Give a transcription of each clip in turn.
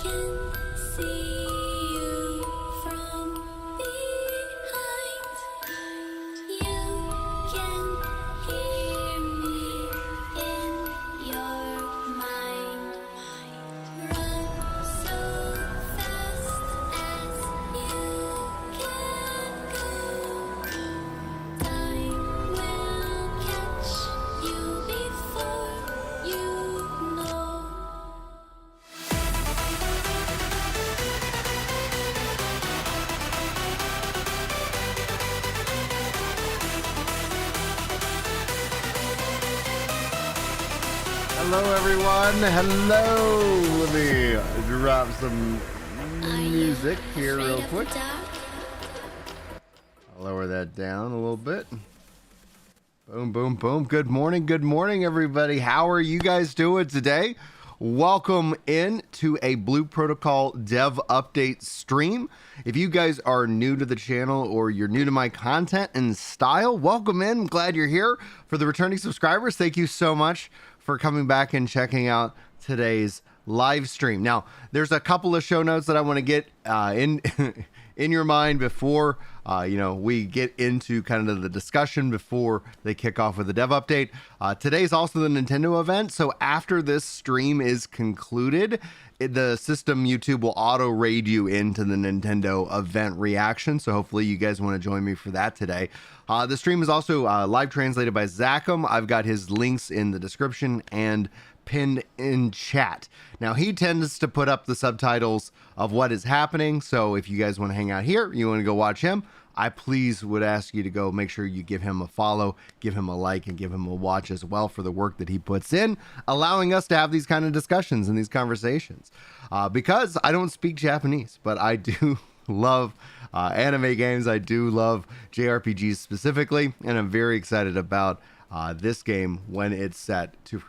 can see you from behind. You can hear me in your mind. Run so fast as you can go. Time will catch you before you know. Hello, everyone. Hello. Let me drop some music here real quick. I'll lower that down a little bit. Boom, boom, boom. Good morning, everybody. How are you guys doing today? Welcome in to a Blue Protocol Dev Update stream. If you guys are new to the channel or you're new to my content and style, welcome in. I'm glad you're here. For the returning subscribers, thank you so much for coming back and checking out today's live stream. Now, there's a couple of show notes that I want to get in in your mind before we get into kind of the discussion before they kick off with the dev update. Today's also the Nintendo event, so after this stream is concluded, the system YouTube will auto raid you into the Nintendo event reaction. So hopefully you guys want to join me for that today. The stream is also live translated by Zachem. I've got his links in the description and pinned in chat. Now, he tends to put up the subtitles of what is happening. So if you guys want to hang out here, you want to go watch him, I please would ask you to go make sure you give him a follow, give him a like, and give him a watch as well for the work that he puts in, allowing us to have these kind of discussions and these conversations. Because I don't speak Japanese, but I do love anime games. I do love JRPGs specifically, and I'm very excited about this game when it's set to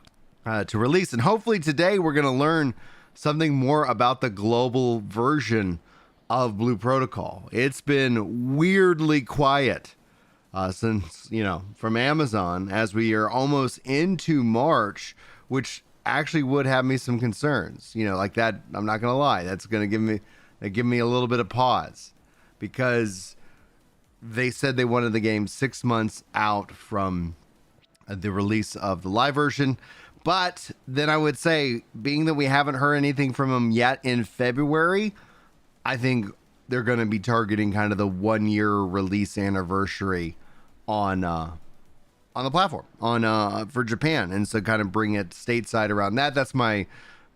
release. And hopefully today we're going to learn something more about the global version of Blue Protocol. It's been weirdly quiet since, from Amazon, as we are almost into March, which actually would have me some concerns. Like that, I'm not going to lie. That's going to give me a little bit of pause, because they said they wanted the game 6 months out from the release of the live version. But then I would say, being that we haven't heard anything from them yet in February, I think they're going to be targeting kind of the 1 year release anniversary on the platform for Japan, and so kind of bring it stateside around that. That's my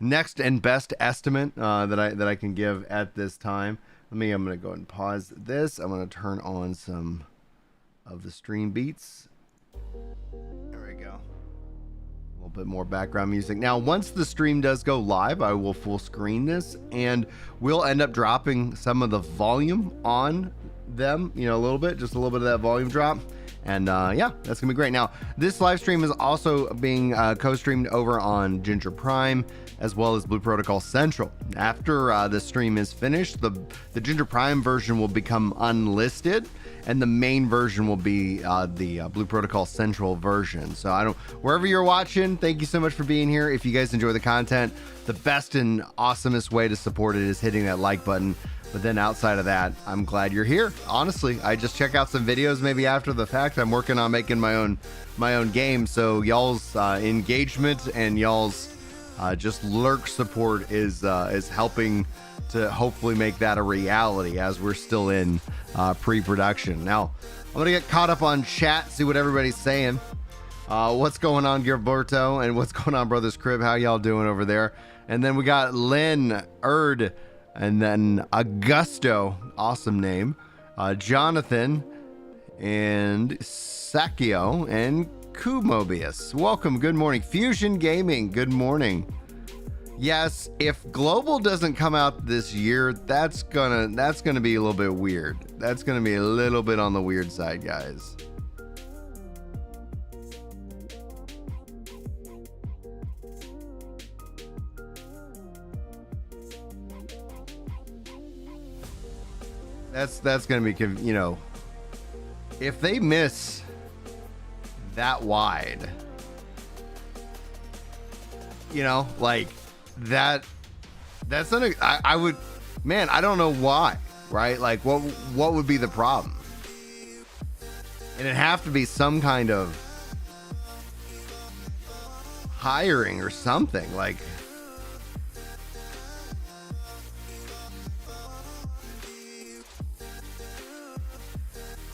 next and best estimate that I can give at this time. I'm going to go ahead and pause this. I'm going to turn on some of the stream beats. There we go. A little bit more background music. Now, once the stream does go live, I will full screen this, and we'll end up dropping some of the volume on them, a little bit, just a little bit of that volume drop. And yeah, that's gonna be great. Now, this live stream is also being co-streamed over on Ginger Prime, as well as Blue Protocol Central. After the stream is finished, the Ginger Prime version will become unlisted, and the main version will be the Blue Protocol Central version. So wherever you're watching, thank you so much for being here. If you guys enjoy the content, the best and awesomest way to support it is hitting that like button. But then outside of that, I'm glad you're here. Honestly, I just check out some videos maybe after the fact. I'm working on making my own game. So y'all's engagement and y'all's just lurk support is helping to hopefully make that a reality as we're still in pre-production. Now, I'm gonna get caught up on chat, see what everybody's saying. What's going on, Gilberto, and what's going on, Brothers Crib? How y'all doing over there? And then we got Lynn, Erd, and then Augusto, awesome name, Jonathan, and Sakio, and Kumobius. Welcome, good morning. Fusion Gaming, good morning. Yes, if Global doesn't come out this year, that's gonna be a little bit weird. That's gonna be a little bit on the weird side, guys. That's gonna be, if they miss that wide, like that, That's not. I would, man. I don't know why. Right? Like, what would be the problem? And it'd have to be some kind of hiring or something. Like,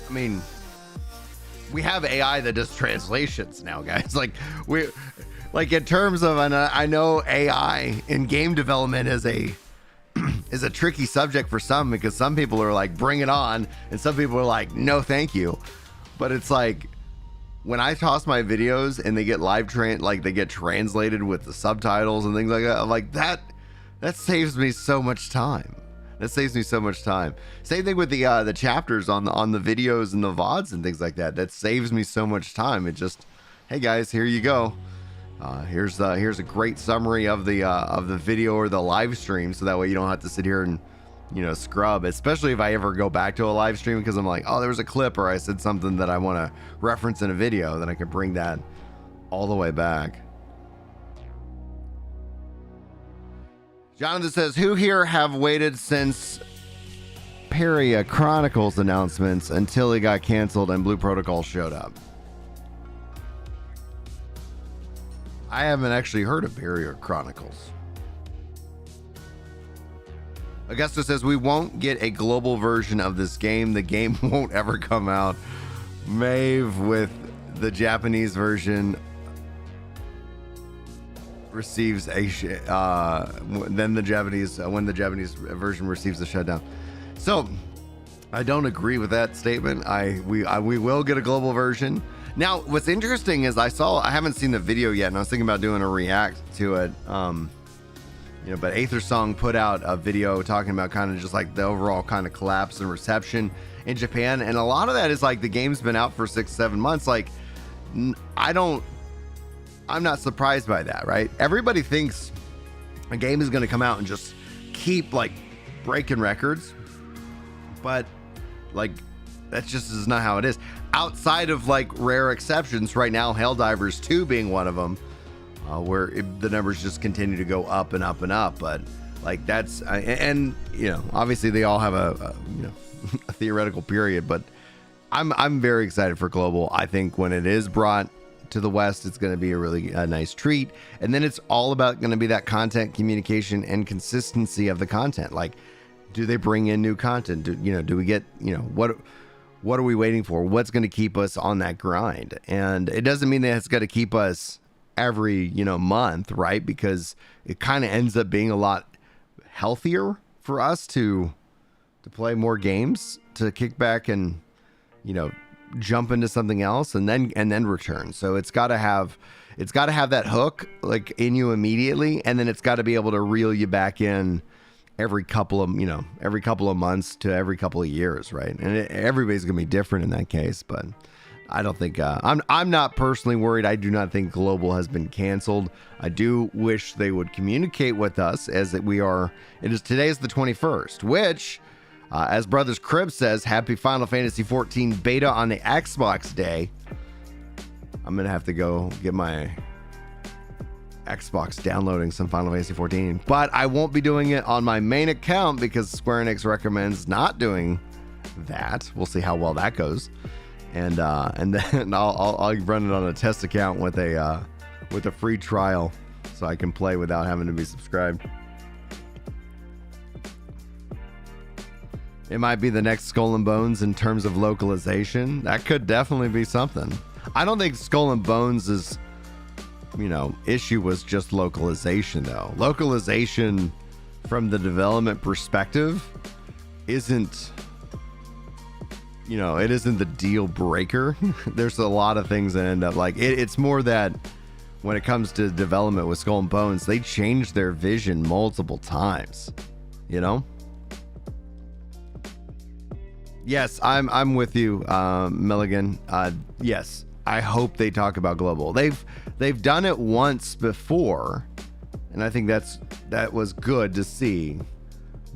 I mean, we have AI that does translations now, guys. Like in terms of, and I know AI in game development is a tricky subject for some, because some people are like, bring it on, and some people are like, no, thank you. But it's like, when I toss my videos and they get they get translated with the subtitles and things like that, I'm like, that saves me so much time. That saves me so much time. Same thing with the chapters on the videos and the VODs and things like that. That saves me so much time. It just, hey guys, here you go. Here's a great summary of the video or the live stream, so that way you don't have to sit here and, you know, scrub. Especially if I ever go back to a live stream because I'm like, oh, there was a clip or I said something that I want to reference in a video, then I can bring that all the way back. Jonathan says, who here have waited since Peria Chronicles announcements until it got canceled and Blue Protocol showed up? I haven't actually heard of Peria Chronicles. Augusta says, we won't get a global version of this game. The game won't ever come out. Maeve with the Japanese version receives when the Japanese version receives a shutdown. So I don't agree with that statement. We will get a global version. Now, what's interesting is I haven't seen the video yet, and I was thinking about doing a react to it. You know, but Aethersong put out a video talking about kind of just like the overall kind of collapse and reception in Japan, and a lot of that is like the game's been out for 6-7 months. Like, I'm not surprised by that, right? Everybody thinks a game is going to come out and just keep like breaking records, but like that just is not how it is. Outside of like rare exceptions, right now Helldivers 2 being one of them, where the numbers just continue to go up and up and up. But like that's and you know, obviously they all have a you know a theoretical period, but I'm very excited for global. I think when it is brought to the West, it's going to be a really nice treat. And then it's all about going to be that content communication and consistency of the content. Like, do they bring in new content? Do we get, what are we waiting for? What's going to keep us on that grind? And it doesn't mean that it's got to keep us every, month, right? Because it kind of ends up being a lot healthier for us to play more games, to kick back and, jump into something else and then return. So it's got to have that hook like in you immediately, and then it's got to be able to reel you back in every couple of months to every couple of years, right? And everybody's gonna be different in that case, but I don't think I'm not personally worried. I do not think global has been canceled. I do wish they would communicate with us as that today is the 21st, which as Brothers Crib says, happy Final Fantasy 14 beta on the Xbox day. I'm going to have to go get my Xbox downloading some Final Fantasy 14, but I won't be doing it on my main account because Square Enix recommends not doing that. We'll see how well that goes. And then I'll run it on a test account with a free trial so I can play without having to be subscribed. It might be the next Skull and Bones in terms of localization. That could definitely be something. I don't think Skull and Bones' issue was just localization, though. Localization from the development perspective isn't, it isn't the deal breaker. There's a lot of things that end up like it's more that when it comes to development with Skull and Bones, they changed their vision multiple times, Yes, I'm with you, Milligan. Yes, I hope they talk about global. They've done it once before, and I think that was good to see.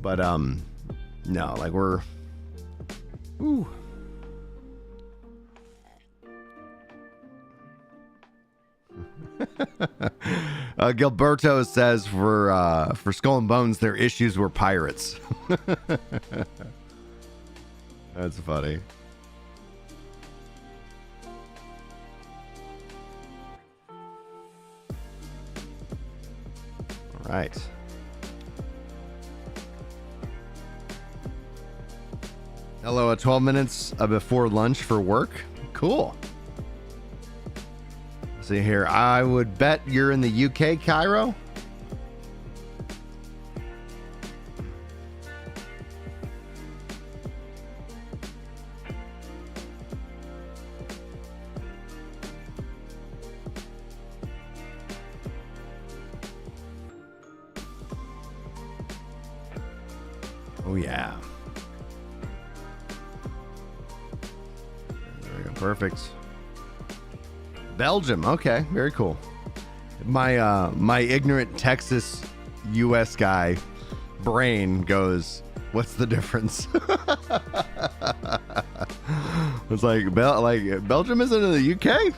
But no, like we're. Ooh. Gilberto says for Skull and Bones, their issues were pirates. That's funny. All right. Hello, 12 minutes before lunch for work. Cool. See here, I would bet you're in the UK, Cairo. Oh yeah. There we go. Perfect. Belgium. Okay, very cool. My ignorant Texas US guy brain goes, what's the difference? It's like Belgium isn't in the UK?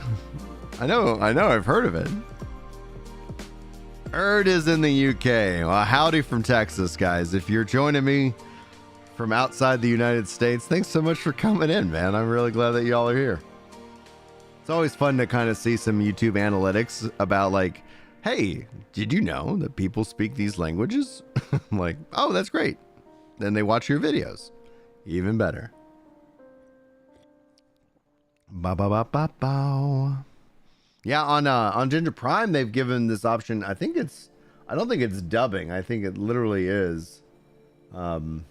I know, I've heard of it. Erd is in the UK. Well, howdy from Texas, guys. If you're joining me from outside the United States, thanks so much for coming in, man. I'm really glad that y'all are here. It's always fun to kind of see some YouTube analytics about like, hey, did you know that people speak these languages? I'm like, oh, that's great. Then they watch your videos. Even better. Ba ba ba ba ba. Yeah, on Ginger Prime they've given this option. I don't think it's dubbing. I think it literally is. Let me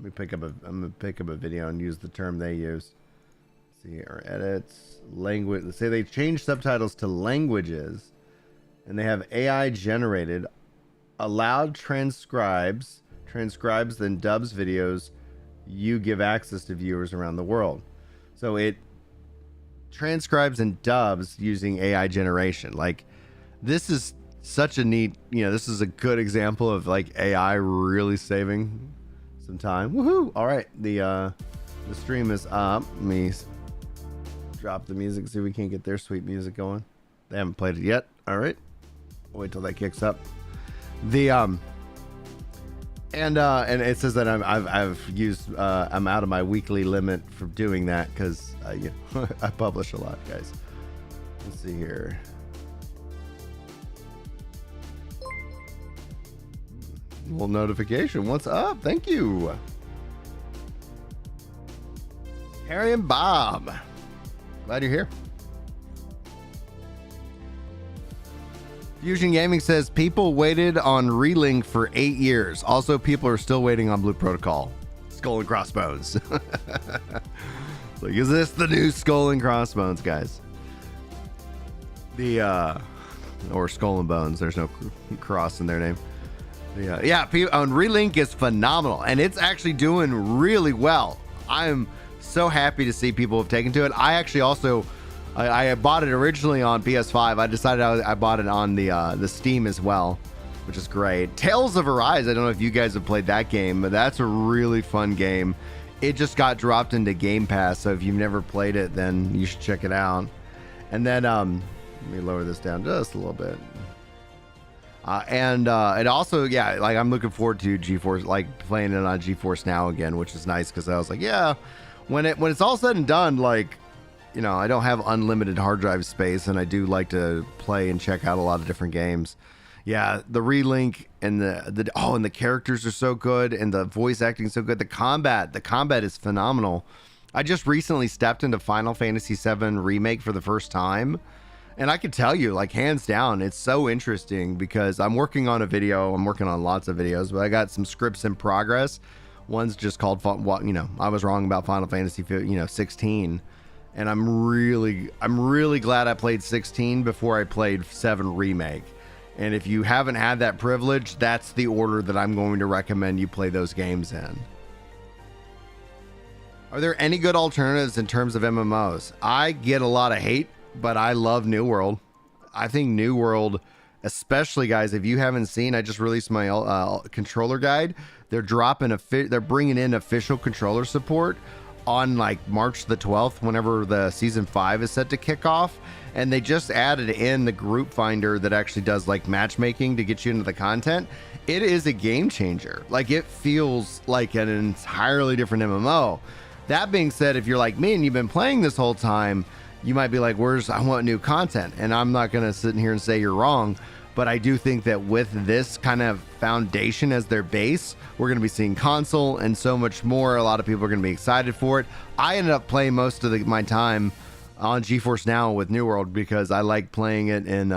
I'm gonna pick up a video and use the term they use. Let's see here, edits, language. Let's say they change subtitles to languages, and they have AI generated, allowed transcribes, then dubs videos you give access to viewers around the world. So it transcribes and dubs using AI generation. Like, this is such a neat, this is a good example of like AI really saving some time. Woohoo! All right, the stream is up. Let me drop the music, see if we can't get their sweet music going. They haven't played it yet. All right, wait till that kicks up. The and it says that I've used I'm out of my weekly limit for doing that because I publish a lot, guys. Let's see here. Little notification. What's up? Thank you, Harry and Bob. Glad you're here. Fusion Gaming says people waited on Relink for 8 years. Also, people are still waiting on Blue Protocol. Skull and Crossbones. Like, is this the new Skull and Crossbones, guys? Or Skull and Bones. There's no cross in their name. Yeah, on Relink is phenomenal, and it's actually doing really well. I'm so happy to see people have taken to it. I actually also, I bought it originally on PS5. I decided I bought it on the Steam as well, which is great. Tales of Arise, I don't know if you guys have played that game, but that's a really fun game. It just got dropped into Game Pass, so if you've never played it, then you should check it out. And then, let me lower this down just a little bit. And it also, yeah, like I'm looking forward to GeForce, like playing it on GeForce Now again, which is nice because I was like, yeah, when it's all said and done, like, I don't have unlimited hard drive space, and I do like to play and check out a lot of different games. Yeah, the Relink and and the characters are so good, and the voice acting is so good. The combat is phenomenal. I just recently stepped into Final Fantasy VII Remake for the first time. And I can tell you, like, hands down, it's so interesting because I'm working on a video. I'm working on lots of videos, but I got some scripts in progress. One's just called, I was wrong about Final Fantasy, 16. And I'm really glad I played 16 before I played 7 Remake. And if you haven't had that privilege, that's the order that I'm going to recommend you play those games in. Are there any good alternatives in terms of MMOs? I get a lot of hate, but I love New World. I think New World, especially, guys, if you haven't seen, I just released my controller guide. They're bringing in official controller support on like March the 12th, whenever the season 5 is set to kick off. And they just added in the group finder that actually does like matchmaking to get you into the content. It is a game changer. Like, it feels like an entirely different MMO. That being said, if you're like me and you've been playing this whole time, you might be like, I want new content. And I'm not going to sit in here and say you're wrong. But I do think that with this kind of foundation as their base, we're going to be seeing console and so much more. A lot of people are going to be excited for it. I ended up playing most of my time on GeForce Now with New World because I like playing it in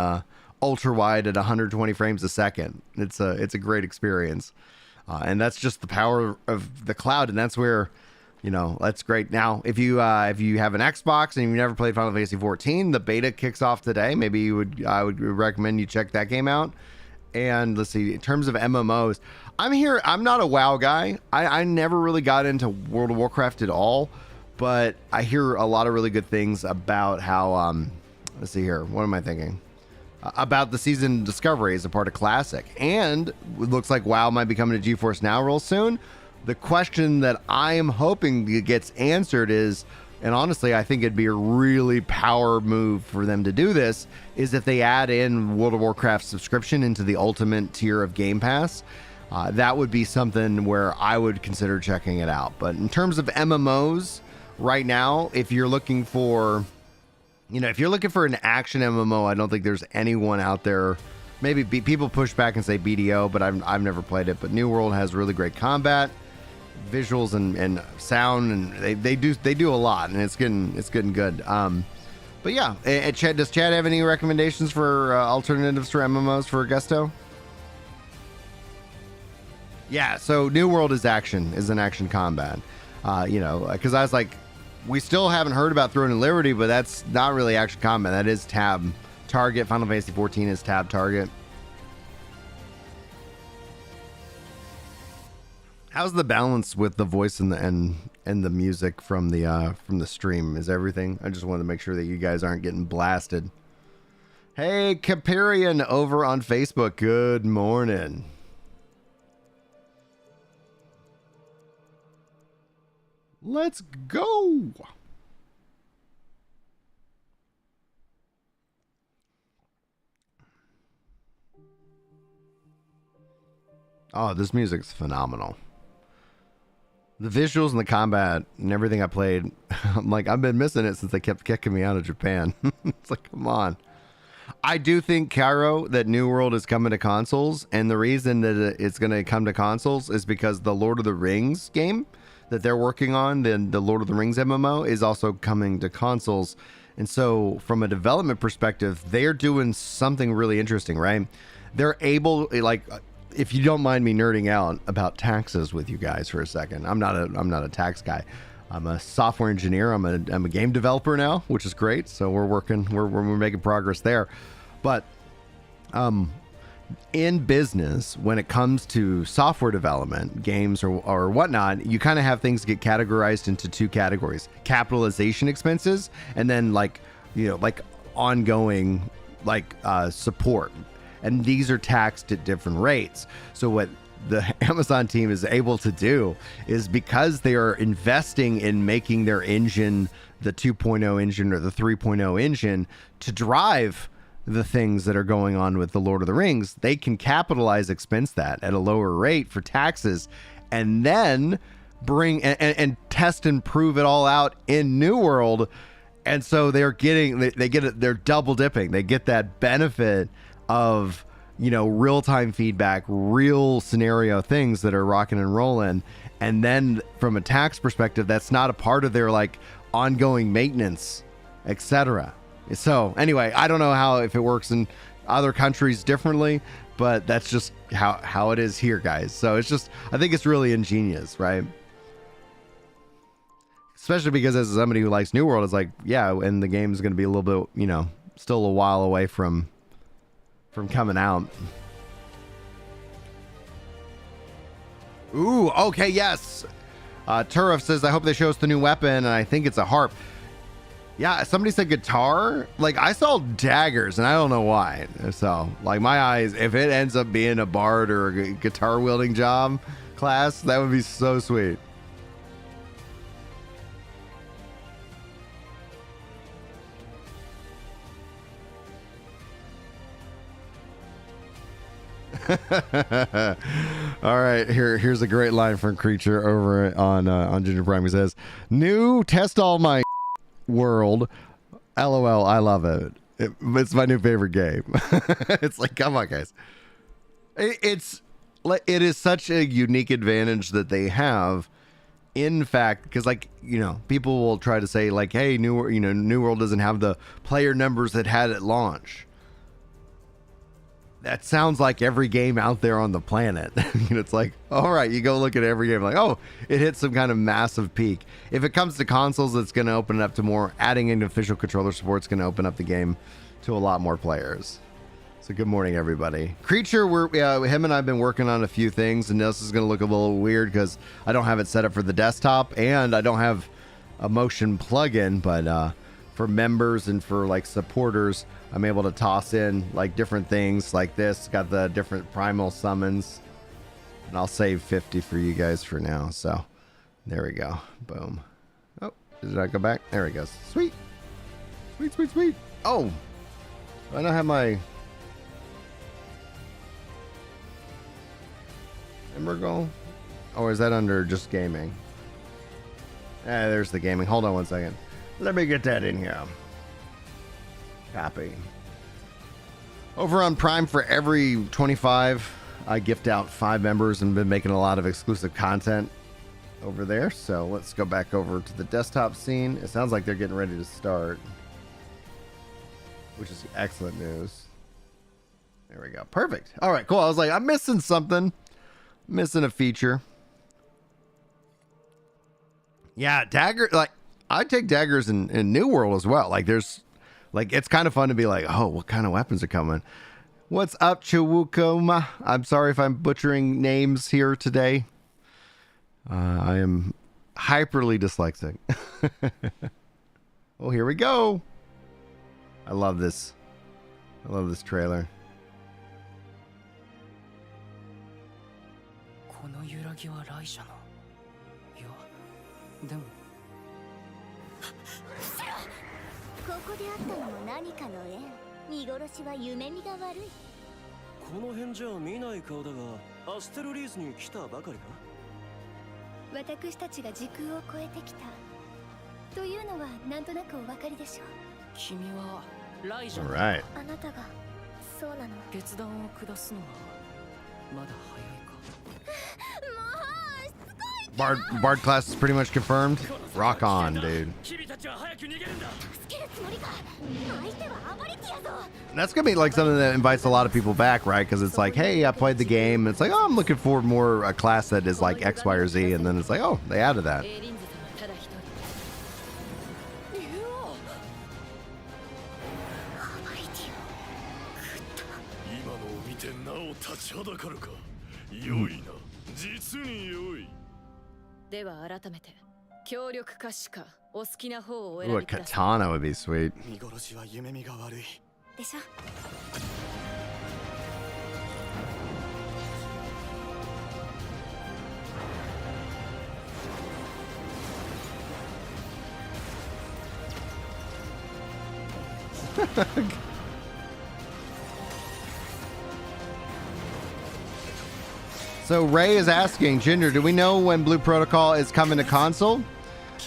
ultra wide at 120 frames a second. It's a great experience. And that's just the power of the cloud. And that's where, that's great. Now, if you have an Xbox and you've never played Final Fantasy 14, the beta kicks off today. Maybe I would recommend you check that game out. And let's see, in terms of MMOs, I'm not a WoW guy. I never really got into World of Warcraft at all, but I hear a lot of really good things about how, let's see here. What am I thinking? About the Season Discovery as a part of Classic. And it looks like WoW might be coming to GeForce Now real soon. The question that I am hoping gets answered is, and honestly, I think it'd be a really power move for them to do this, is if they add in World of Warcraft subscription into the ultimate tier of Game Pass. That would be something where I would consider checking it out. But in terms of MMOs, right now, if you're looking for an action MMO, I don't think there's anyone out there. Maybe people push back and say BDO, but I've never played it. But New World has really great combat, visuals, and sound, and they do a lot, and it's getting good. But yeah, does Chad have any recommendations for alternatives for MMOs for Augusto? Yeah, so New World is an action combat. Because I was like, we still haven't heard about Throne and Liberty, but that's not really action combat. That is tab target. Final Fantasy 14 is tab target. How's the balance with the voice and the music from the stream? Is everything? I just wanted to make sure that you guys aren't getting blasted. Hey, Caparian over on Facebook. Good morning. Let's go. Oh, this music's phenomenal. The visuals and the combat and everything I played, I'm like, I've been missing it since they kept kicking me out of Japan. It's like, come on. I do think, Cairo, that New World is coming to consoles, and the reason that it's going to come to consoles is because the Lord of the Rings game that they're working on, the Lord of the Rings MMO, is also coming to consoles. And so from a development perspective, they're doing something really interesting, right? They're able, like, if you don't mind me nerding out about taxes with you guys for a second, I'm not a tax guy. I'm a software engineer. I'm a game developer now, which is great. So we're making progress there. But in business, when it comes to software development, games or whatnot, you kind of have things get categorized into two categories: capitalization expenses, and then like ongoing support. And these are taxed at different rates. So what the Amazon team is able to do is, because they are investing in making their engine the 2.0 engine or the 3.0 engine to drive the things that are going on with the Lord of the Rings, they can expense that at a lower rate for taxes, and then bring and test and prove it all out in New World. And so they're double dipping. They get that benefit of, real-time feedback, real scenario things that are rocking and rolling. And then from a tax perspective, that's not a part of their ongoing maintenance, etc. So anyway, I don't know if it works in other countries differently, but that's just how it is here, guys. So I think it's really ingenious, right? Especially because as somebody who likes New World, it's like, yeah, and the game is going to be a little bit, still a while away from coming out. Ooh, okay, yes. Turf says, I hope they show us the new weapon, and I think it's a harp. Yeah, somebody said guitar. I saw daggers, and I don't know why. So, my eyes, if it ends up being a bard or a guitar wielding job class, that would be so sweet. All right, here's a great line from Creature over on Ginger Prime. He says, "New test all my world. LOL, I love it. It's my new favorite game." It's like, come on, guys. It is such a unique advantage that they have. In fact, because people will try to say like, hey, New World doesn't have the player numbers that had at launch. That sounds like every game out there on the planet. It's like, all right, you go look at every game like, oh, it hit some kind of massive peak. If it comes to consoles, it's going to open it up to more. Adding in official controller support is going to open up the game to a lot more players. So good morning, everybody. Creature, him and I have been working on a few things, and this is going to look a little weird because I don't have it set up for the desktop, and I don't have a motion plugin, but for members and for like supporters, I'm able to toss in like different things like this. Got the different primal summons, and I'll save 50 for you guys for now. So there we go. Boom. Oh, did I go back? There it goes. Sweet. Sweet, sweet, sweet. Oh, I don't have my Embergoal? Or is that under just gaming? There's the gaming. Hold on one second. Let me get that in here. Copy. Over on Prime, for every 25, I gift out 5 members and been making a lot of exclusive content over there. So let's go back over to the desktop scene. It sounds like they're getting ready to start, which is excellent news. There we go. Perfect. All right, cool. I was like, I'm missing something. Missing a feature. Yeah, dagger. Like, I take daggers in New World as well. Like, it's kind of fun to be like, oh, what kind of weapons are coming? What's up, Chiwukoma? I'm sorry if I'm butchering names here today. I am hyperly dyslexic. Oh, here we go. I love this. I love this trailer. この揺らぎは来者の。いや、でも。ここであったのも何かの縁。見殺しは夢見が悪い。この辺じゃ見ない顔だが、アステルリースに来たばかりか。私たちが時空を超えてきた。というのはなんとなくお分かりでしょう。君は来者。Alright. あなたがそうなの。決断を下すのはまだ早いか。 Bard class is pretty much confirmed. Rock on, dude. That's gonna be like something that invites a lot of people back, right? Because it's like, hey, I played the game. It's like, oh, I'm looking for more a class that is like X, Y, or Z, and then it's like, oh, they added that. では改めて協力かしかお好きな方をお Ooh, 選 a びください。 katana would be sweet. 見殺しは夢見が悪い。でしょ。 So Ray is asking, Ginger, do we know when Blue Protocol is coming to console?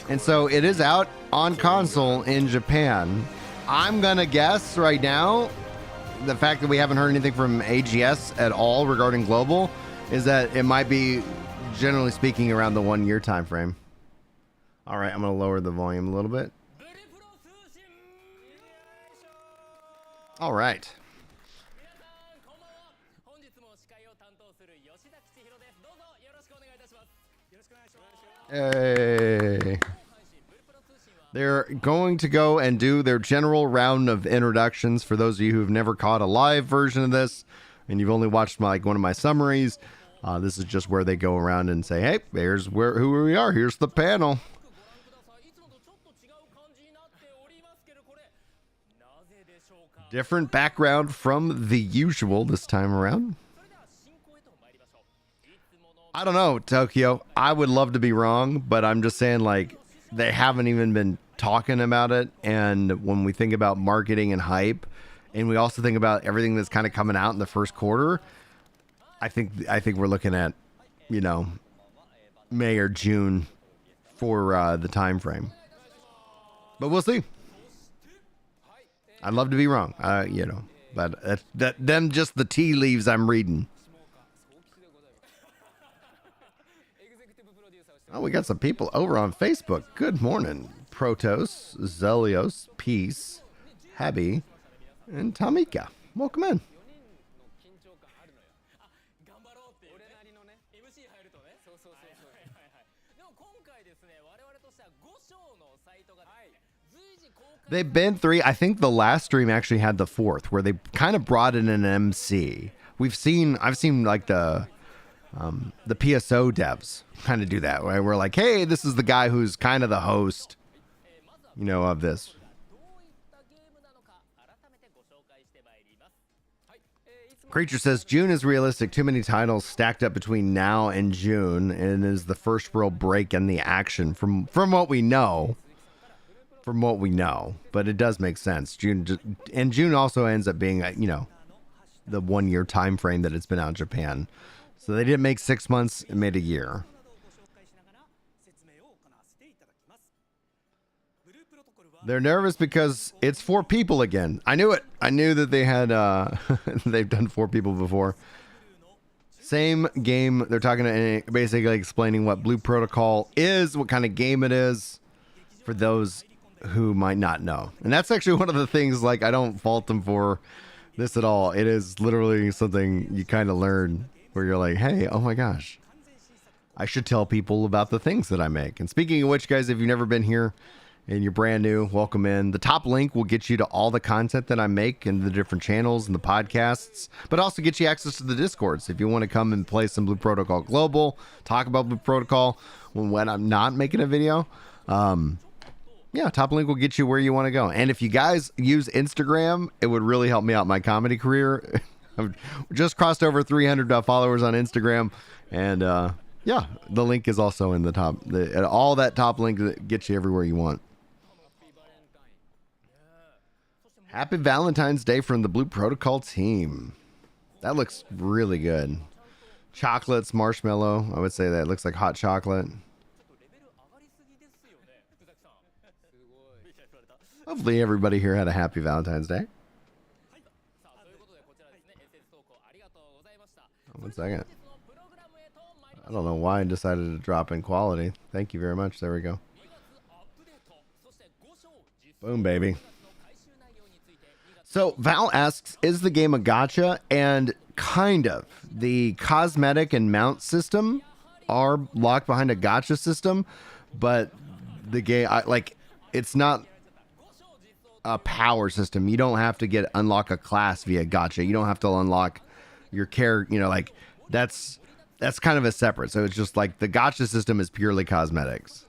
And so it is out on console in Japan. I'm going to guess right now, the fact that we haven't heard anything from AGS at all regarding global is that it might be, generally speaking, around the 1 year time frame. All right, I'm going to lower the volume a little bit. All right. Hey. They're going to go and do their general round of introductions for those of you who've never caught a live version of this and you've only watched one of my summaries. This is just where they go around and say, hey, here's who we are. Here's the panel. Different background from the usual this time around. I don't know, Tokyo. I would love to be wrong, but I'm just saying, like, they haven't even been talking about it. And when we think about marketing and hype, and we also think about everything that's kind of coming out in the first quarter, I think we're looking at, you know, May or June for the time frame. But we'll see. I'd love to be wrong, you know, but them just the tea leaves I'm reading. Oh, we got some people over on Facebook. Good morning. Protos, Zelios, Peace, Habby, and Tamika. Welcome in. They've been 3. I think the last stream actually had the 4th, where they kind of brought in an MC. I've seen like the PSO devs kind of do that, right? We're like, hey, this is the guy who's kind of the host, you know, of this. Creature says June is realistic. Too many titles stacked up between now and June, and is the first real break in the action from what we know. From what we know, but it does make sense. June also ends up being, you know, the 1 year time frame that it's been out in Japan. So they didn't make 6 months; it made a year. They're nervous because it's 4 people again. I knew it. I knew that they had they've done 4 people before. Same game. They're talking basically explaining what Blue Protocol is, what kind of game it is, for those who might not know. And that's actually one of the things, like, I don't fault them for this at all. It is literally something you kind of learn where you're like, hey, oh my gosh, I should tell people about the things that I make. And speaking of which, guys, if you've never been here and you're brand new, welcome in. The top link will get you to all the content that I make and the different channels and the podcasts, but also get you access to the Discords if you want to come and play some Blue Protocol Global, talk about Blue Protocol when I'm not making a video. Yeah, top link will get you where you want to go. And if you guys use Instagram, it would really help me out my comedy career. I've just crossed over 300 followers on Instagram. And yeah, the link is also in the top. All that top link that gets you everywhere you want. Happy Valentine's Day from the Blue Protocol team. That looks really good. Chocolates, marshmallow. I would say that looks like hot chocolate. Hopefully everybody here had a happy Valentine's Day. Oh, 1 second. I don't know why I decided to drop in quality. Thank you very much. There we go. Boom, baby. So Val asks, is the game a gacha? And kind of. The cosmetic and mount system are locked behind a gacha system, but the game, it's not a power system. You don't have to unlock a class via gacha. You don't have to unlock your character, you know, like that's kind of a separate. So it's just like the gacha system is purely cosmetics.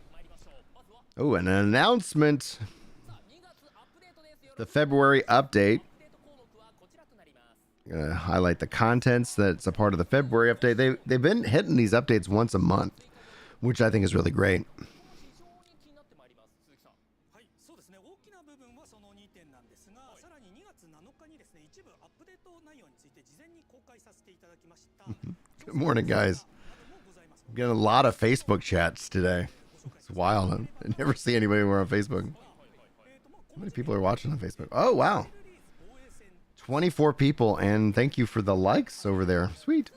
Oh, and an announcement. The February update. I'm gonna highlight the contents that's a part of the February update. They've been hitting these updates once a month, which I think is really great. Good morning, guys. I'm getting a lot of Facebook chats today. It's wild. I never see anybody more on Facebook. How many people are watching on Facebook? Oh, wow. 24 people, and thank you for the likes over there. Sweet.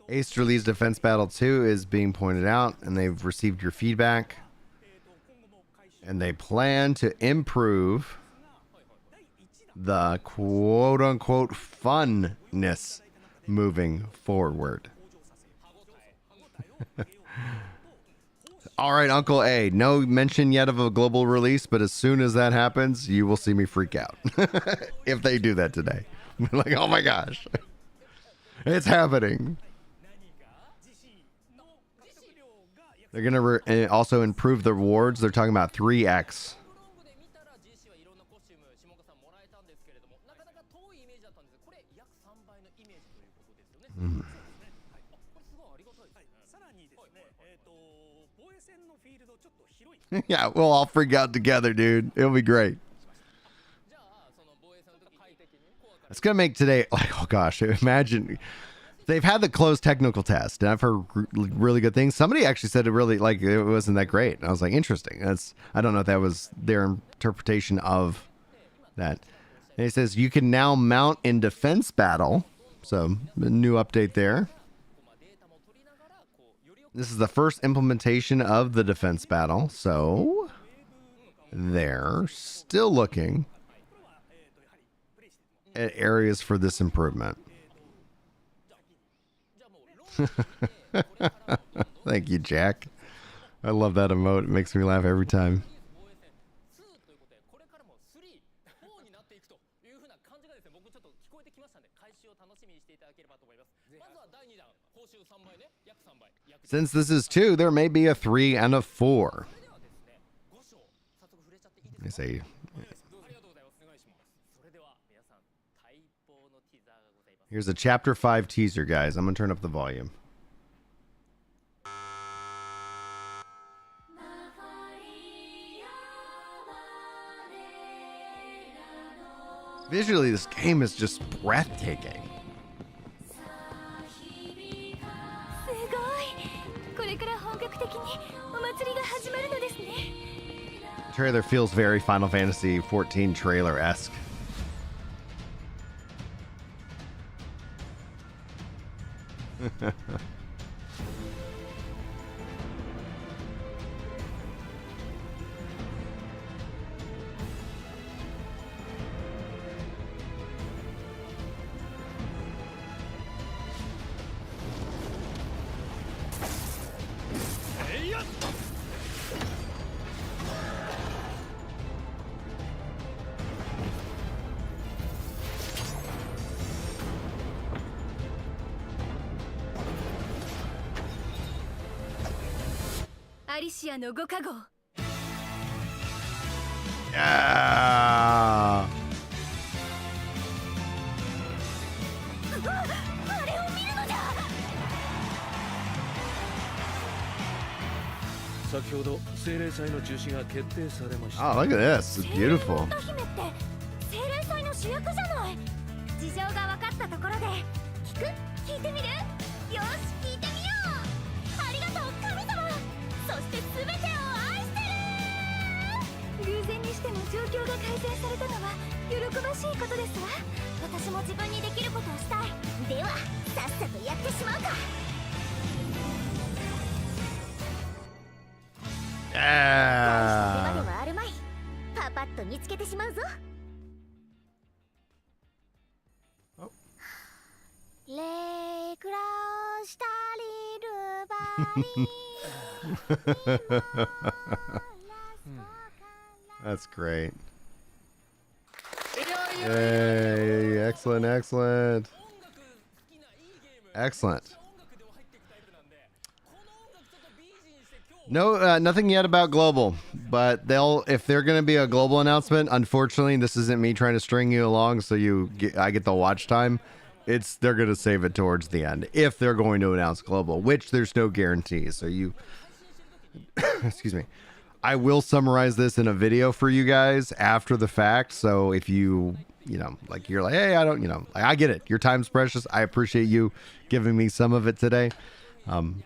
Ace Release Defense Battle 2 is being pointed out, and they've received your feedback. And they plan to improve the quote-unquote funness moving forward. All right, Uncle A, no mention yet of a global release, but as soon as that happens, you will see me freak out. If they do that today. Like, oh my gosh. It's happening. They're going to also improve the rewards. They're talking about 3x. Yeah, we'll all freak out together, dude. It'll be great. It's gonna make today like, oh gosh, imagine they've had the closed technical test, and I've heard really good things. Somebody actually said it really like it wasn't that great. And I was like, interesting. I don't know if that was their interpretation of that. And he says you can now mount in defense battle. So a new update there. This is the first implementation of the defense battle. So they're still looking at areas for this improvement. Thank you, Jack. I love that emote. It makes me laugh every time. Since this is 2, there may be a 3 and a 4. I say. Here's a chapter 5 teaser, guys. I'm gonna turn up the volume. Visually, this game is just breathtaking. すごい。これから本格的にお祭りが始まるのですね。 The trailer feels very Final Fantasy XIV trailer-esque. Alicia のご加護。 Yeah. あれを見るのじゃ。先ほど精霊祭の中止が決定されました。 Oh, look at this. It's beautiful. 歌姫って精霊祭の主役じゃない。事情が分かったところで聞いてみる？よし聞いてみよう。ありがとう神様。そして全てを愛してる。偶然にしても状況が改善されたのは喜ばしいことですわ。私も自分にできることをしたい。ではさっさとやってしまうか。 Yeah. 今ではあるまい。パパッと見つけてしまうぞ。レクラをしたりるばり。 That's great. Yay. Excellent, excellent. Excellent. No, nothing yet about global, but if they're going to be a global announcement, unfortunately, this isn't me trying to string you along so I get the watch time. They're going to save it towards the end if they're going to announce global, which there's no guarantee. So excuse me. I will summarize this in a video for you guys after the fact. So if you're like, hey, I get it. Your time's precious. I appreciate you giving me some of it today.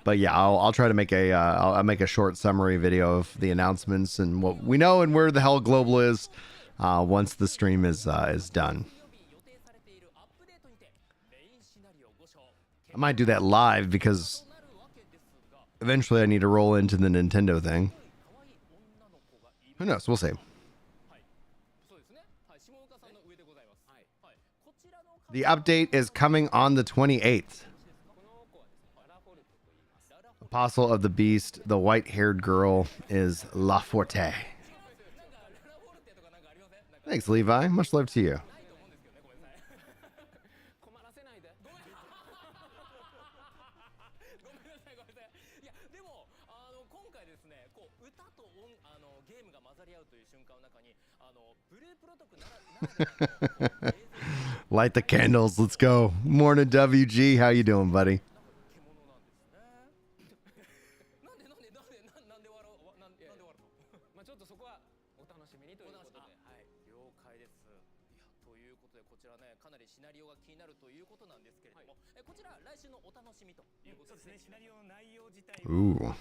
But yeah, I'll try to make I'll make a short summary video of the announcements and what we know and where the hell global is once the stream is done. I might do that live because eventually I need to roll into the Nintendo thing. Who knows? We'll see. The update is coming on the 28th. Apostle of the Beast, the white-haired girl is La Forte. Thanks, Levi. Much love to you. Light the candles. Let's go. Morning, WG. How you doing, buddy? ことでこちらねかなりシナリオが気になるということなんですけれども、こちら来週のお楽しみということですね。シナリオの内容自体 Ooh.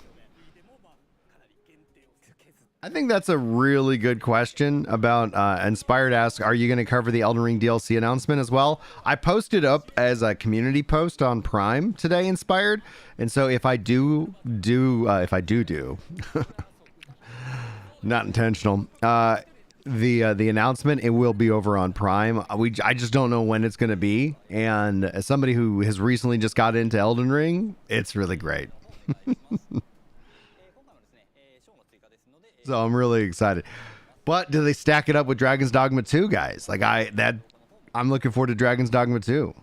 でもまあかなり限定をつけず I think that's a really good question about Inspired asks, are you going to cover the Elden Ring DLC announcement as well? I posted up as a community post on Prime today, Inspired. And so if I do, not intentional, the announcement, it will be over on Prime. I just don't know when it's going to be. And as somebody who has recently just got into Elden Ring, it's really great. So I'm really excited. But do they stack it up with Dragon's Dogma 2, guys? Like I'm looking forward to Dragon's Dogma 2.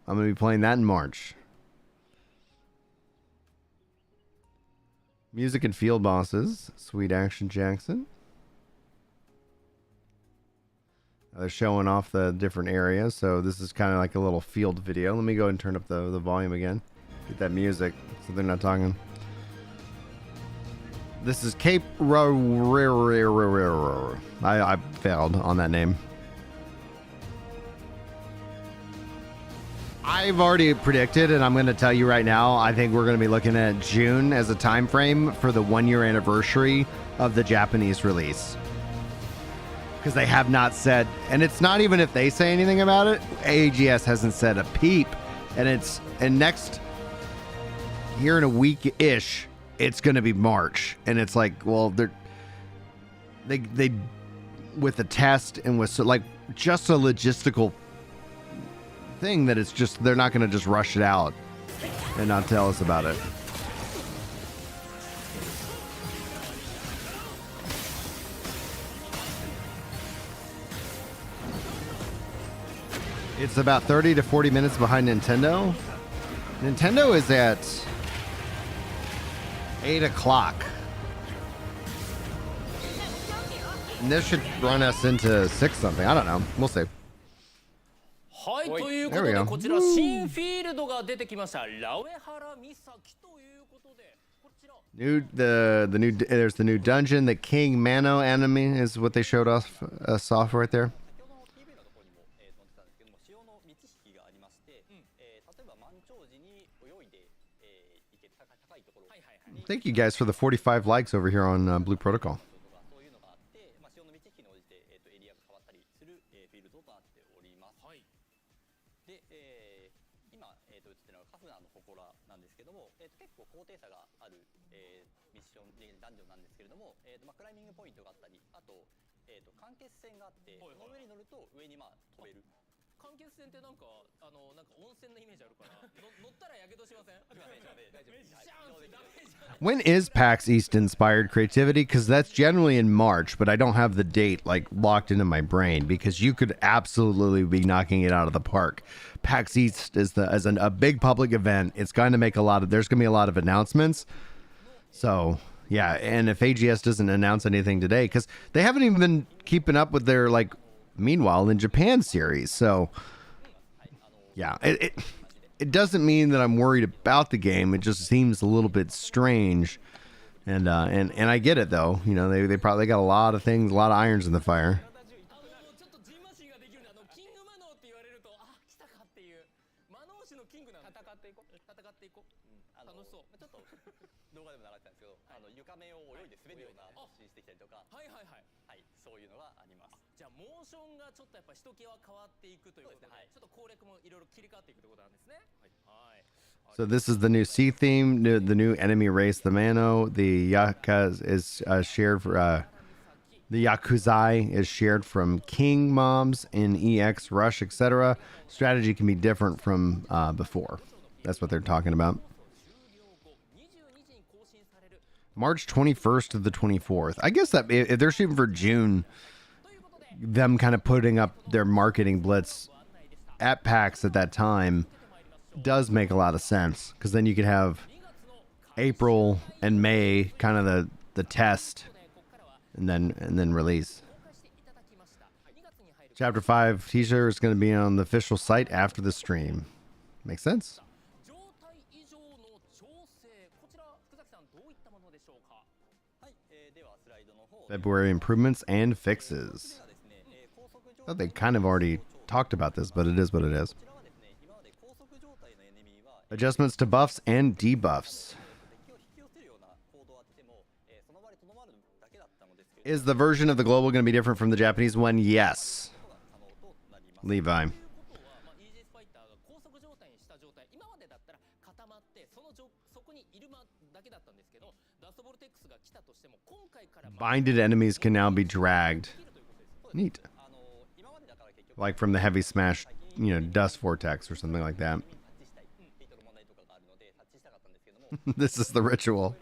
I'm going to be playing that in March. Music and field bosses. Sweet Action Jackson. They're showing off the different areas. So this is kind of like a little field video. Let me go and turn up the volume again. Get that music so they're not talking. This is Cape I failed on that name. I've already predicted, and I'm going to tell you right now, I think we're going to be looking at June as a time frame for the 1-year anniversary of the Japanese release. Because they have not said, and it's not even if they say anything about it, AGS hasn't said a peep. And next, here in a week-ish, it's going to be March. And it's like, well, they with the test and with like just a logistical thing that it's just, they're not going to just rush it out and not tell us about it. It's about 30 to 40 minutes behind Nintendo. Nintendo is at 8 o'clock. And this should run us into 6 something. I don't know. We'll see. はい、ということ There we で go. こちら新フィールドが出てきました。ラウェハラ岬ということでこちら There's the new dungeon. The King Mano enemy is what they showed us off right there. Thank you guys for the 45 likes over here on Blue Protocol. そういうのがあって、潮の満ち引きに応じて、エリアが変わったりする、フィールドとなっております。はい。で、今、映ってるのがカフナの祠なんですけども、結構高低差がある、ミッションダンジョンなんですけれども、クライミングポイントがあったり、あと、間欠泉があって、その上に乗ると上に飛べる。間欠泉ってなんか温泉のイメージあるから乗ったらやけどしません？ When is PAX East inspired creativity? Because that's generally in March, but I don't have the date like locked into my brain because you could absolutely be knocking it out of the park. PAX East is a big public event. It's going to make there's going to be a lot of announcements. So yeah, and if AGS doesn't announce anything today, because they haven't even been keeping up with their like Meanwhile in Japan series. So yeah, it doesn't mean that I'm worried about the game. It just seems a little bit strange. And I get it though. You know, they probably got a lot of things, a lot of irons in the fire. ちょっとジンマシンができるんでキングマノーって言われると来たかっていうマノー氏のキングなんで戦っていこう楽しそうちょっと動画でも習ったんですけど、床面を泳いで滑るようなシーンしてきたりとか、はい、そういうのがあります。じゃあモーションがちょっとやっぱひときわ変わっていくということで、ちょっと攻略もいろいろ切り替わっていくということなんですね。はい。So this is the new sea theme, the new enemy race, the Mano. The Yakuza is shared for the Yakuzai is shared from King mobs in EX, Rush, etc. Strategy can be different from before. That's what they're talking about. March 21st to the 24th. I guess that if they're shooting for June, them kind of putting up their marketing blitz at PAX at that time does make a lot of sense, because then you could have April and May kind of the test and then release. Chapter 5 teaser is going to be on the official site after the stream. Makes sense. February improvements and fixes. Oh, they kind of already talked about this, but it is what it is. こちらはですね、今まで高速状態のエネミーは Adjustments to buffs and debuffs. 敵を引き寄せるような行動を当てても、その場でとどまるだけだったのですけれど Is the version of the global going to be different from the Japanese one? Yes. も可能となります。 Levi. ということは、イージスファイターが高速状態にした状態、今までだったら固まってそこにいるだけだったんですけど、ダストボルテックスが来たとしても今回から Binded enemies can now be dragged. Neat. 今までだから結局 Like from the heavy smash, you know, dust vortex or something like that. タッチしたいっていう問題とかがあるのでタッチしたかったんですけども This is the ritual.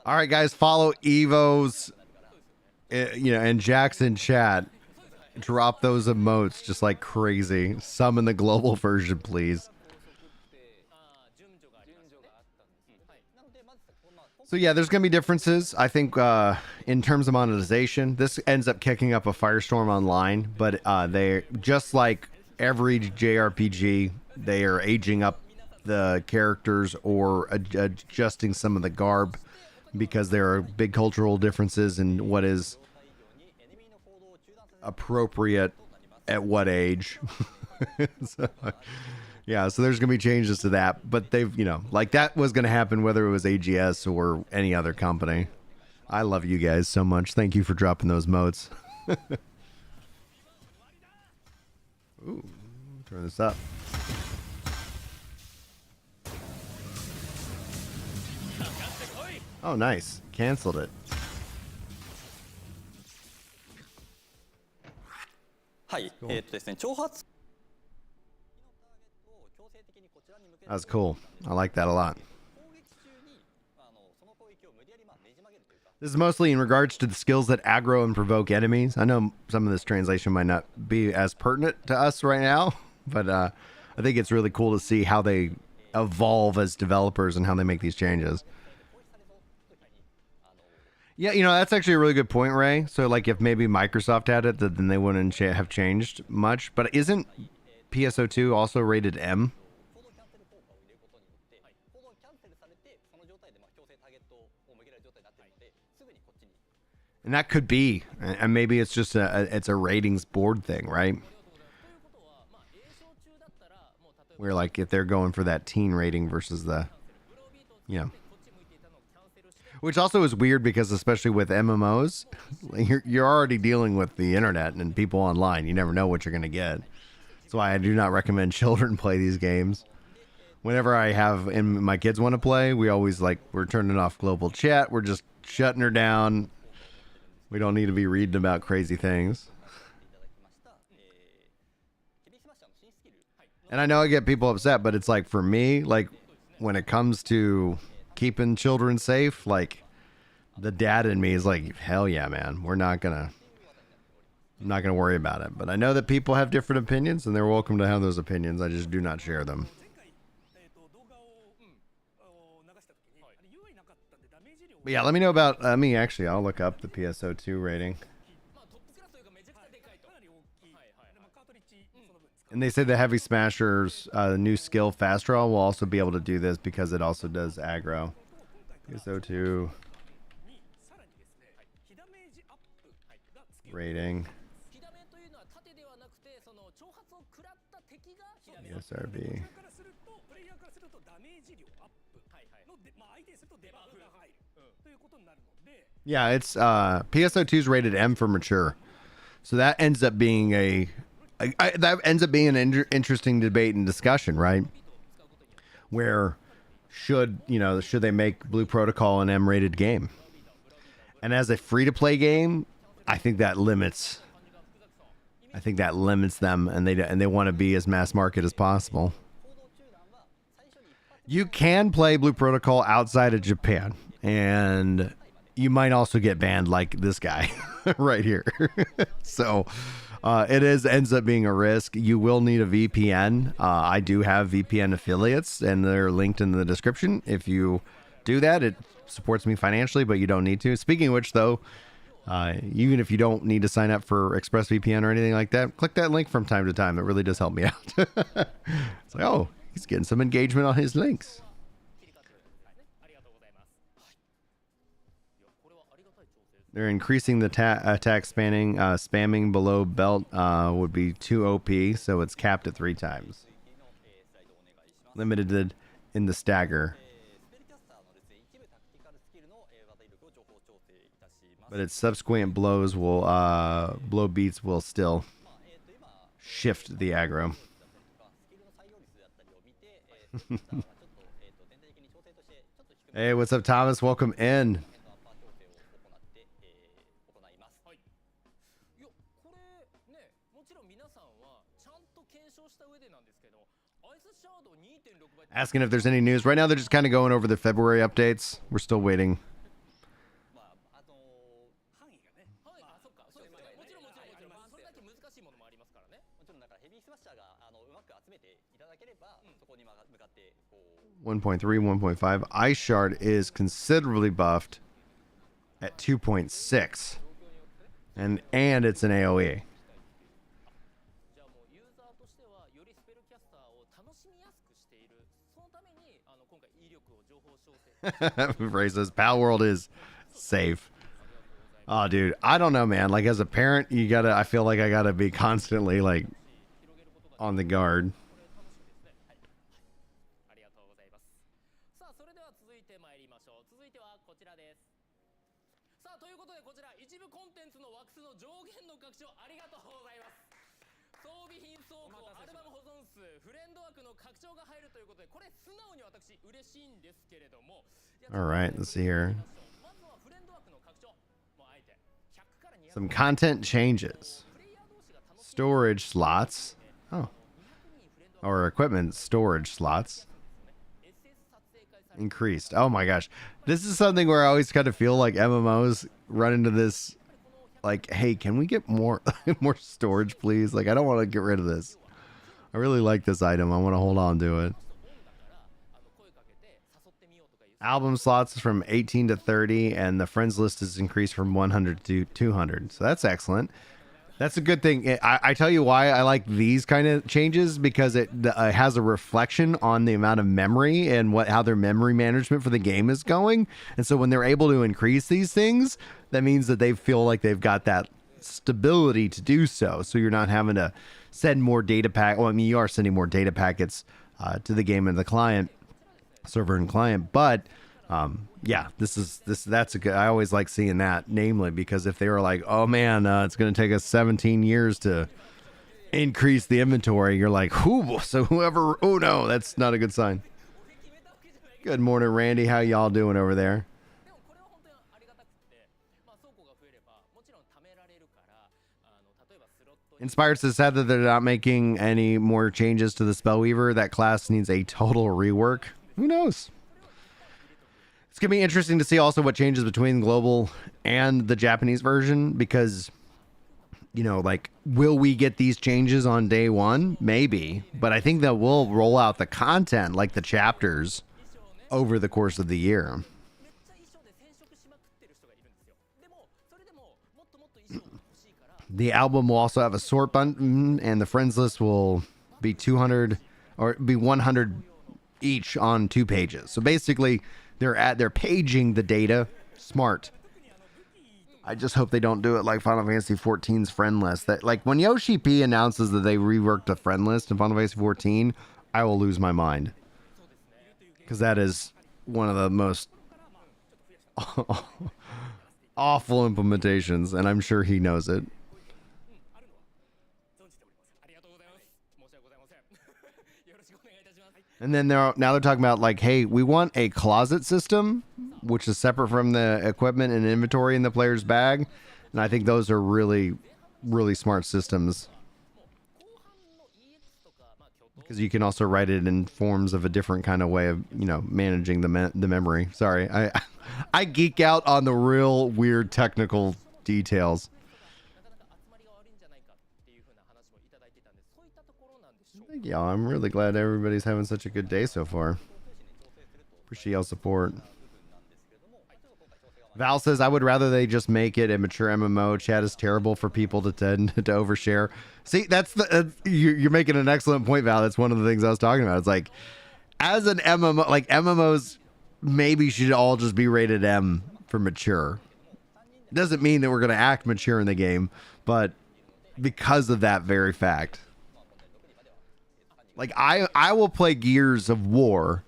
All right, guys, follow Evo's, you know, and Jackson chat. Drop those emotes just like crazy. Summon the global version, please. 順序があったんです。はい。 なのでまずまあ So yeah, there's gonna be differences. I think in terms of monetization, this ends up kicking up a firestorm online. But they just like every JRPG, they are aging up the characters or adjusting some of the garb because there are big cultural differences in what is appropriate at what age. So, yeah, so there's gonna be changes to that, but they've, you know, like that was gonna happen whether it was AGS or any other company. I love you guys so much. Thank you for dropping those modes. Ooh, turn this up. Oh, nice. Canceled it. はい、ですね、挑発 That was cool. I like that a lot. This is mostly in regards to the skills that aggro and provoke enemies. I know some of this translation might not be as pertinent to us right now, but I think it's really cool to see how they evolve as developers and how they make these changes. Yeah, you know, that's actually a really good point, Ray. So, like, if maybe Microsoft had it, then they wouldn't have changed much. But isn't PSO2 also rated M? 行動キャンセル効果を入れることによって行動キャンセルされてその状態で強制ターゲットを向けられる状態になっているのですぐにこっちに And that could be, and maybe it's just it's a ratings board thing, right? Where like if they're going for that teen rating versus the, you know, which also is weird because especially with MMOs, you're already dealing with the internet and people online. You never know what you're gonna get. That's why I do not recommend children play these games. Whenever I have and my kids want to play, we always we're turning off global chat. We're just shutting her down. We don't need to be reading about crazy things. And I know I get people upset, but it's like for me, like when it comes to keeping children safe, like the dad in me is like, hell yeah, man. I'm not gonna worry about it. But I know that people have different opinions and they're welcome to have those opinions. I just do not share them. But yeah, let me know about, I'll look up the PSO2 rating. And they say the Heavy Smashers, the new skill Fast Draw, will also be able to do this because it also does aggro. PSO2 rating. ESRB. Yeah, it's PSO2 is rated M for mature. So that ends up being an interesting debate and discussion, right? Where should they make Blue Protocol an M-rated game? And as a free-to-play game, I think that limits them, and they want to be as mass market as possible. You can play Blue Protocol outside of Japan, and you might also get banned like this guy right here. So ends up being a risk. You will need a VPN. I do have VPN affiliates, and they're linked in the description. If you do that, it supports me financially, but you don't need to. Speaking of which, though, even if you don't need to sign up for ExpressVPN or anything like that, click that link from time to time. It really does help me out. It's like, oh, he's getting some engagement on his links. They're increasing the attack spamming below belt would be 2 OP, so it's capped at 3 times. Limited in the stagger. But its subsequent blows will blow beats will still shift the aggro. Hey, what's up, Thomas? Welcome in. いやこれねもちろん皆さんはちゃんと検証した上でなんですけどアイスシャード 2.6 倍 Asking if there's any news. Right now, they're just kind of going over the February updates. We're still waiting. 範囲がねはいあそっかそうですよねもちろんもちろんもちろんそれだけ難しいものもありますからねもちろんだからヘビースマッシャーがうまく集めていただければ、そこに向かってこう 1.3, 1.5. Ice Shard is considerably buffed at 2.6. And it's an AoE. じゃあもうユーザーとしてはよりスペルキャスターを楽しみやすくしているそのために今回威力を情報修正 Ray says, Pal World is safe. Oh, dude. I don't know, man. Like, as a parent, I feel like I gotta be constantly, like, on the guard. ありがとうございますさあそれでは続いてまいりましょう続いてはこちらですさあということでこちら一部コンテンツのワックスの上限の拡張ありがとうございます装備品倉庫アルバム保存数フレンド枠の拡張が入るということでこれ素直に私嬉しいんですけれども All right, let's see here. まずはフレンド枠の拡張もうあえて100から200 Some content changes. Storage slots. Oh. Or equipment storage slots. Increased. Oh my gosh. This is something where I always kind of feel like MMOs run into this, like, hey, can we get more more storage, please? Like, I don't want to get rid of this. I really like this item. I want to hold on to it. Album slots from 18 to 30, and the friends list is increased from 100 to 200. So that's excellent. That's a good thing. I tell you why I like these kind of changes, because it has a reflection on the amount of memory and how their memory management for the game is going. And so when they're able to increase these things, that means that they feel like they've got that stability to do so. So you're not having to send more data pack. Well, I mean, you are sending more data packets to the game and the client, server and client, but yeah, that's a good. I always like seeing that, namely because if they were like, oh man, it's going to take us 17 years to increase the inventory, you're like, who? So whoever, oh no, that's not a good sign. Good morning, Randy. How y'all doing over there? でもこれは本当にありがたくて、まあ倉庫が増えればもちろん貯められるから例えばスロット Inspired says sad that they're not making any more changes to the Spellweaver. That class needs a total rework. Who knows? It's going to be interesting to see also what changes between global and the Japanese version, because, you know, like, will we get these changes on day one? Maybe. But I think that we'll roll out the content, like the chapters, over the course of the year. めっちゃ衣装で染色しまくってる人がいるんですよでもそれでももっともっと衣装が欲しいから The album will also have a sort button, and the friends list will be 200 or be 100 each on 2 pages. So basically, they're paging the data smart. I just hope they don't do it like Final Fantasy XIV's friend list. That, like, when Yoshi P announces that they reworked the friend list in Final Fantasy XIV, I will lose my mind, because that is one of the most awful implementations, and I'm sure he knows it. ありがとうございます申し訳ございませんよろしくお願いいたします And then now they're talking about, like, hey, we want a closet system, which is separate from the equipment and inventory in the player's bag. And I think those are really, really smart systems, 後半の EX とか、まあ、挙動 because you can also write it in forms of a different kind of way of, you know, managing the memory. Sorry, I geek out on the real weird technical details. なかなか集まりが悪いんじゃないかっていう風な話もいただいていたんでそういったところなんでしょう Thank y'all. I'm really glad everybody's having such a good day so far. Appreciate y'all's support. Val says, I would rather they just make it a mature MMO. Chat is terrible for people to tend to overshare. See, you're making an excellent point, Val. That's one of the things I was talking about. It's like, as an MMO, like, MMOs maybe should all just be rated M for mature. Doesn't mean that we're going to act mature in the game, but because of that very fact. Like I will play Gears of War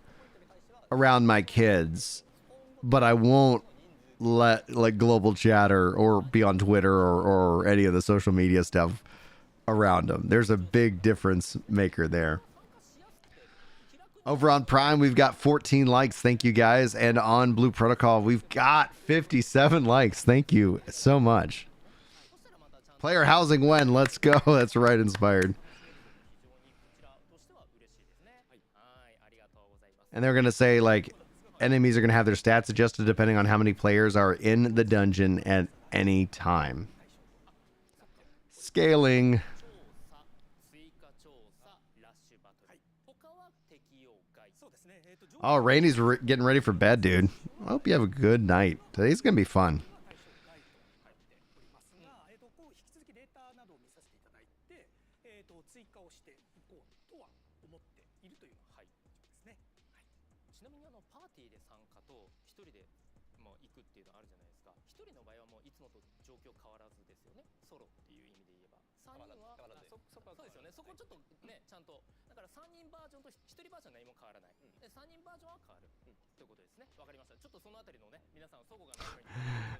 around my kids, but I won't let like global chatter or be on Twitter or any of the social media stuff around them. There's a big difference maker there. Over on Prime, we've got 14 likes. Thank you guys. And on Blue Protocol, we've got 57 likes. Thank you so much. Player housing when? Let's go. That's right, inspired. And they're going to say, like, enemies are going to have their stats adjusted depending on how many players are in the dungeon at any time. Scaling. Oh, Rainey's getting ready for bed, dude. I hope you have a good night. Today's going to be fun.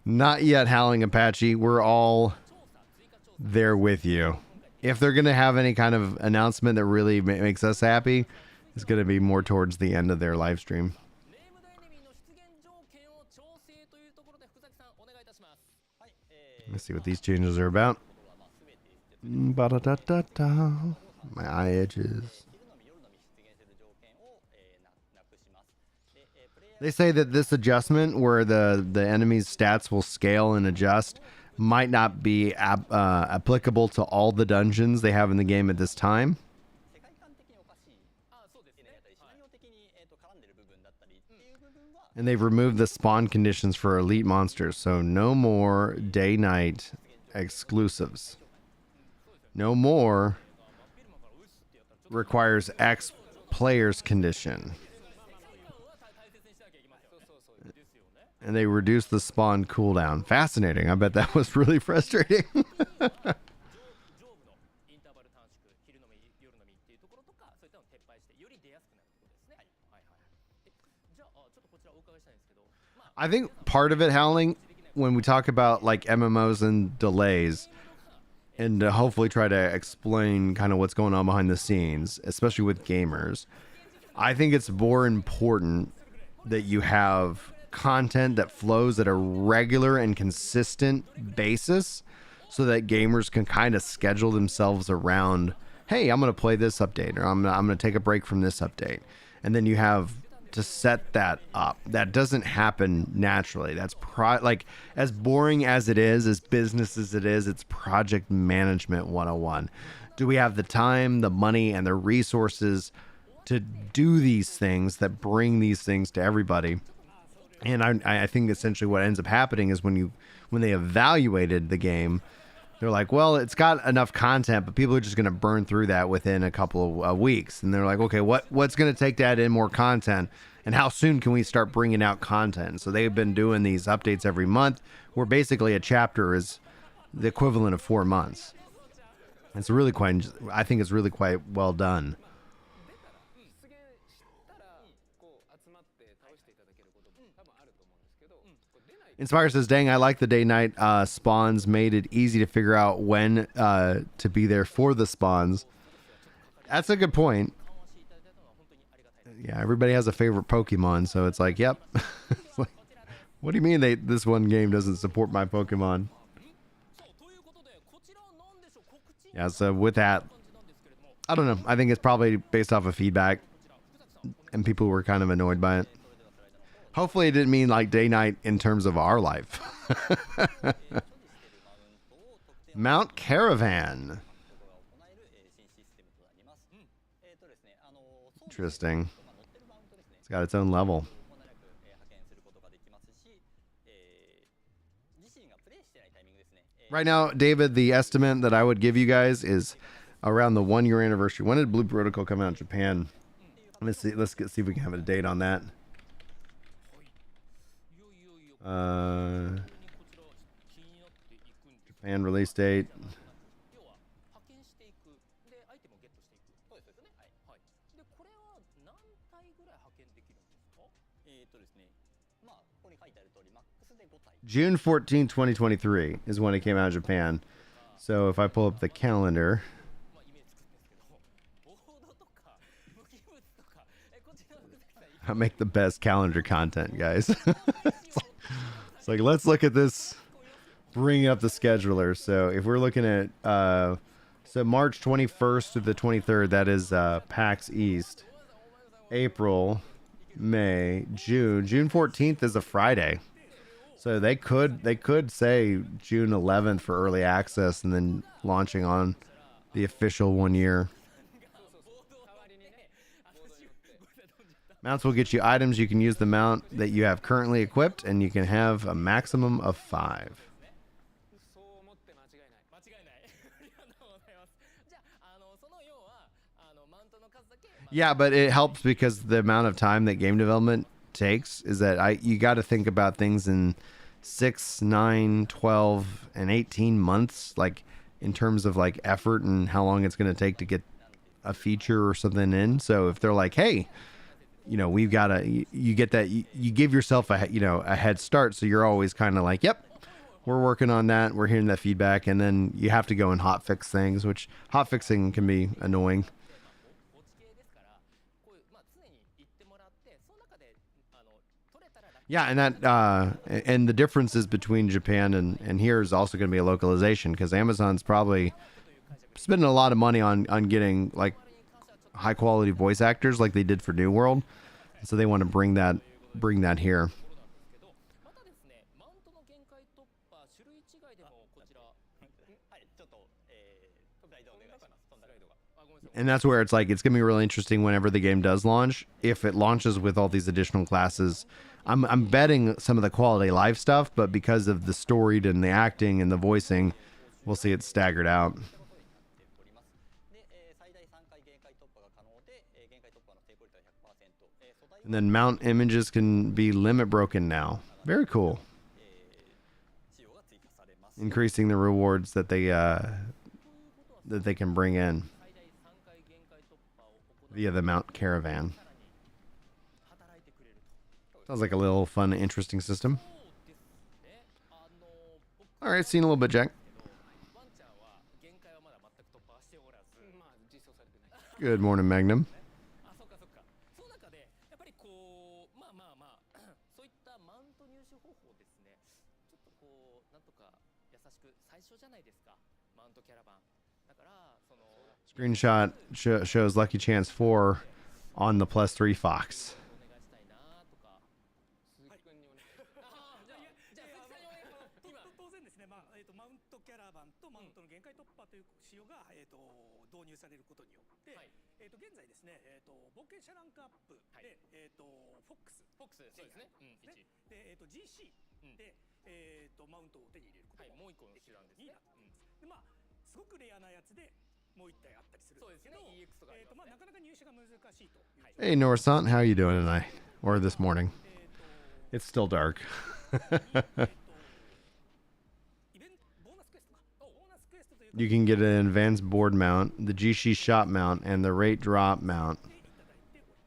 'Not yet, Howling Apache. We're all there with you. If they're going to have any kind of announcement that really makes us happy, it's going to be more towards the end of their live stream. Let's see what these changes are about. Ba-da-da-da-da. My eye edges. They say that this adjustment where the enemy's stats will scale and adjust might not be applicable to all the dungeons they have in the game at this time. And they've removed the spawn conditions for elite monsters, so no more day-night exclusives. No more requires X players condition. And they reduced the spawn cooldown. Fascinating. I bet that was really frustrating. I think part of it, Howling, when we talk about like MMOs and delays, and to hopefully try to explain kind of what's going on behind the scenes, especially with gamers, I think it's more important that you have content that flows at a regular and consistent basis so that gamers can kind of schedule themselves around, hey, I'm going to play this update, or I'm going to take a break from this update. And then you have to set that up. That doesn't happen naturally. That's like, as boring as it is, as business as it is, it's project management 101. Do we have the time, the money, and the resources to do these things that bring these things to everybody? And I think essentially what ends up happening is when they evaluated the game, they're like, well, it's got enough content, but people are just going to burn through that within a couple of weeks. And they're like, okay, what's going to take to add in more content? And how soon can we start bringing out content? So they've been doing these updates every month, where basically a chapter is the equivalent of 4 months. It's really I think it's really quite well done. Inspire says, dang, I like the day-night spawns. Made it easy to figure out when to be there for the spawns. That's a good point. Yeah, everybody has a favorite Pokemon, so it's like, yep. It's like, what do you mean this one game doesn't support my Pokemon? Yeah, so with that, I don't know. I think it's probably based off of feedback, and people were kind of annoyed by it. Hopefully it didn't mean like day-night in terms of our life. Mount Caravan. Interesting. It's got its own level. Right now, David, the estimate that I would give you guys is around the 1-year anniversary. When did Blue Protocol come out in Japan? Let's see if we can have a date on that. Fan release date. 要は派遣していくでアイテムをゲットしていく。そうですね。はい。はい。でこれは何体ぐらい派遣できるんですか？ですね、まあここに書いてある通りマックスで5体。 June 14, 2023 is when it came out of Japan. So if I pull up the calendar, まあイメージつくんですけど、ボードとか武器物とかこちらの福崎さん I make the best calendar content, guys. It's like, let's look at this, bring up the scheduler. So if we're looking at, so March 21st to the 23rd, that is PAX East. April, May, June. June 14th is a Friday. So they could say June 11th for early access and then launching on the official 1 year. Mounts will get you items. You can use the mount that you have currently equipped, and you can have a maximum of 5. そう思って間違いない。間違いない。ありがとうございます。じゃあ、その要はマウントの数だけ。Yeah, but it helps because the amount of time that game development takes is that you got to think about things in 6, 9, 12, and 18 months, like in terms of like effort and how long it's going to take to get a feature or something in. So if they're like, hey, you know, we've got to, you get that, you give yourself a, you know, a head start. So you're always kind of like, yep, we're working on that. We're hearing that feedback. And then you have to go and hot fix things, which hot fixing can be annoying. 墓地系ですからこういうまあ常に行ってもらってその中で取れたら楽。 Yeah. And that, and the differences between Japan and here is also going to be a localization because Amazon's probably spending a lot of money on getting like high quality voice actors like they did for New World. So they want to bring that here. またですね、マウントの限界突破種類違いでもこちら。はいちょっとスライドお願いします。スライドが。あ、ごめんなさい。 And that's where it's like it's gonna be really interesting whenever the game does launch. If it launches with all these additional classes, I'm betting some of the quality life stuff, but because of the story and the acting and the voicing, we'll see it staggered out. おります。で、最大3回限界突破が可能で、限界突破の成功率は 100%、素材 And then mount images can be limit broken now. Very cool. 仕様が追加されます。 Increasing the rewards that they can bring in 最大3回限界突破を行 via the Mount Caravan. 働いてくれると。 Sounds like a little fun, interesting system. そうですね。僕 All right, seen a little bit, Jack. ワンちゃんは限界はまだ全く突破しておらず、まあ実装されてない。 Good morning, Magnum. あ、そっかそっか。その中でやっぱりこうまあそういったマウント入手方法ですね。ちょっとこうなんとか優しく最初じゃないですか。マウントキャラバン。だからその Screenshot shows Lucky Chance 4 on the +3 Fox. お願いしたいなとか。鈴木君にお願い。ああ、じゃあ鈴木さんにお願いします。今当然ですね、マウントキャラバンとマウントの限界突破という仕様が、導入されることによって、はい、現在ですね、冒険者ランクアップはいで、フォックス、フォックスそうですね。うん、1。で、GC で、マウントを手に入れることはい、がもう一個の手段ですね。になっています。で、まあすごくレアなやつでもう一体あったりするんですけど、そうですね EX とかありますねまあなかなか入手が難しいという。はい Hey, Norsan, how are you doing tonight? Or this morning? It's still dark. イベントボーナスクエストか。ボーナスクエストというか You can get an advanced board mount, the GC shop mount, and the rate drop mount.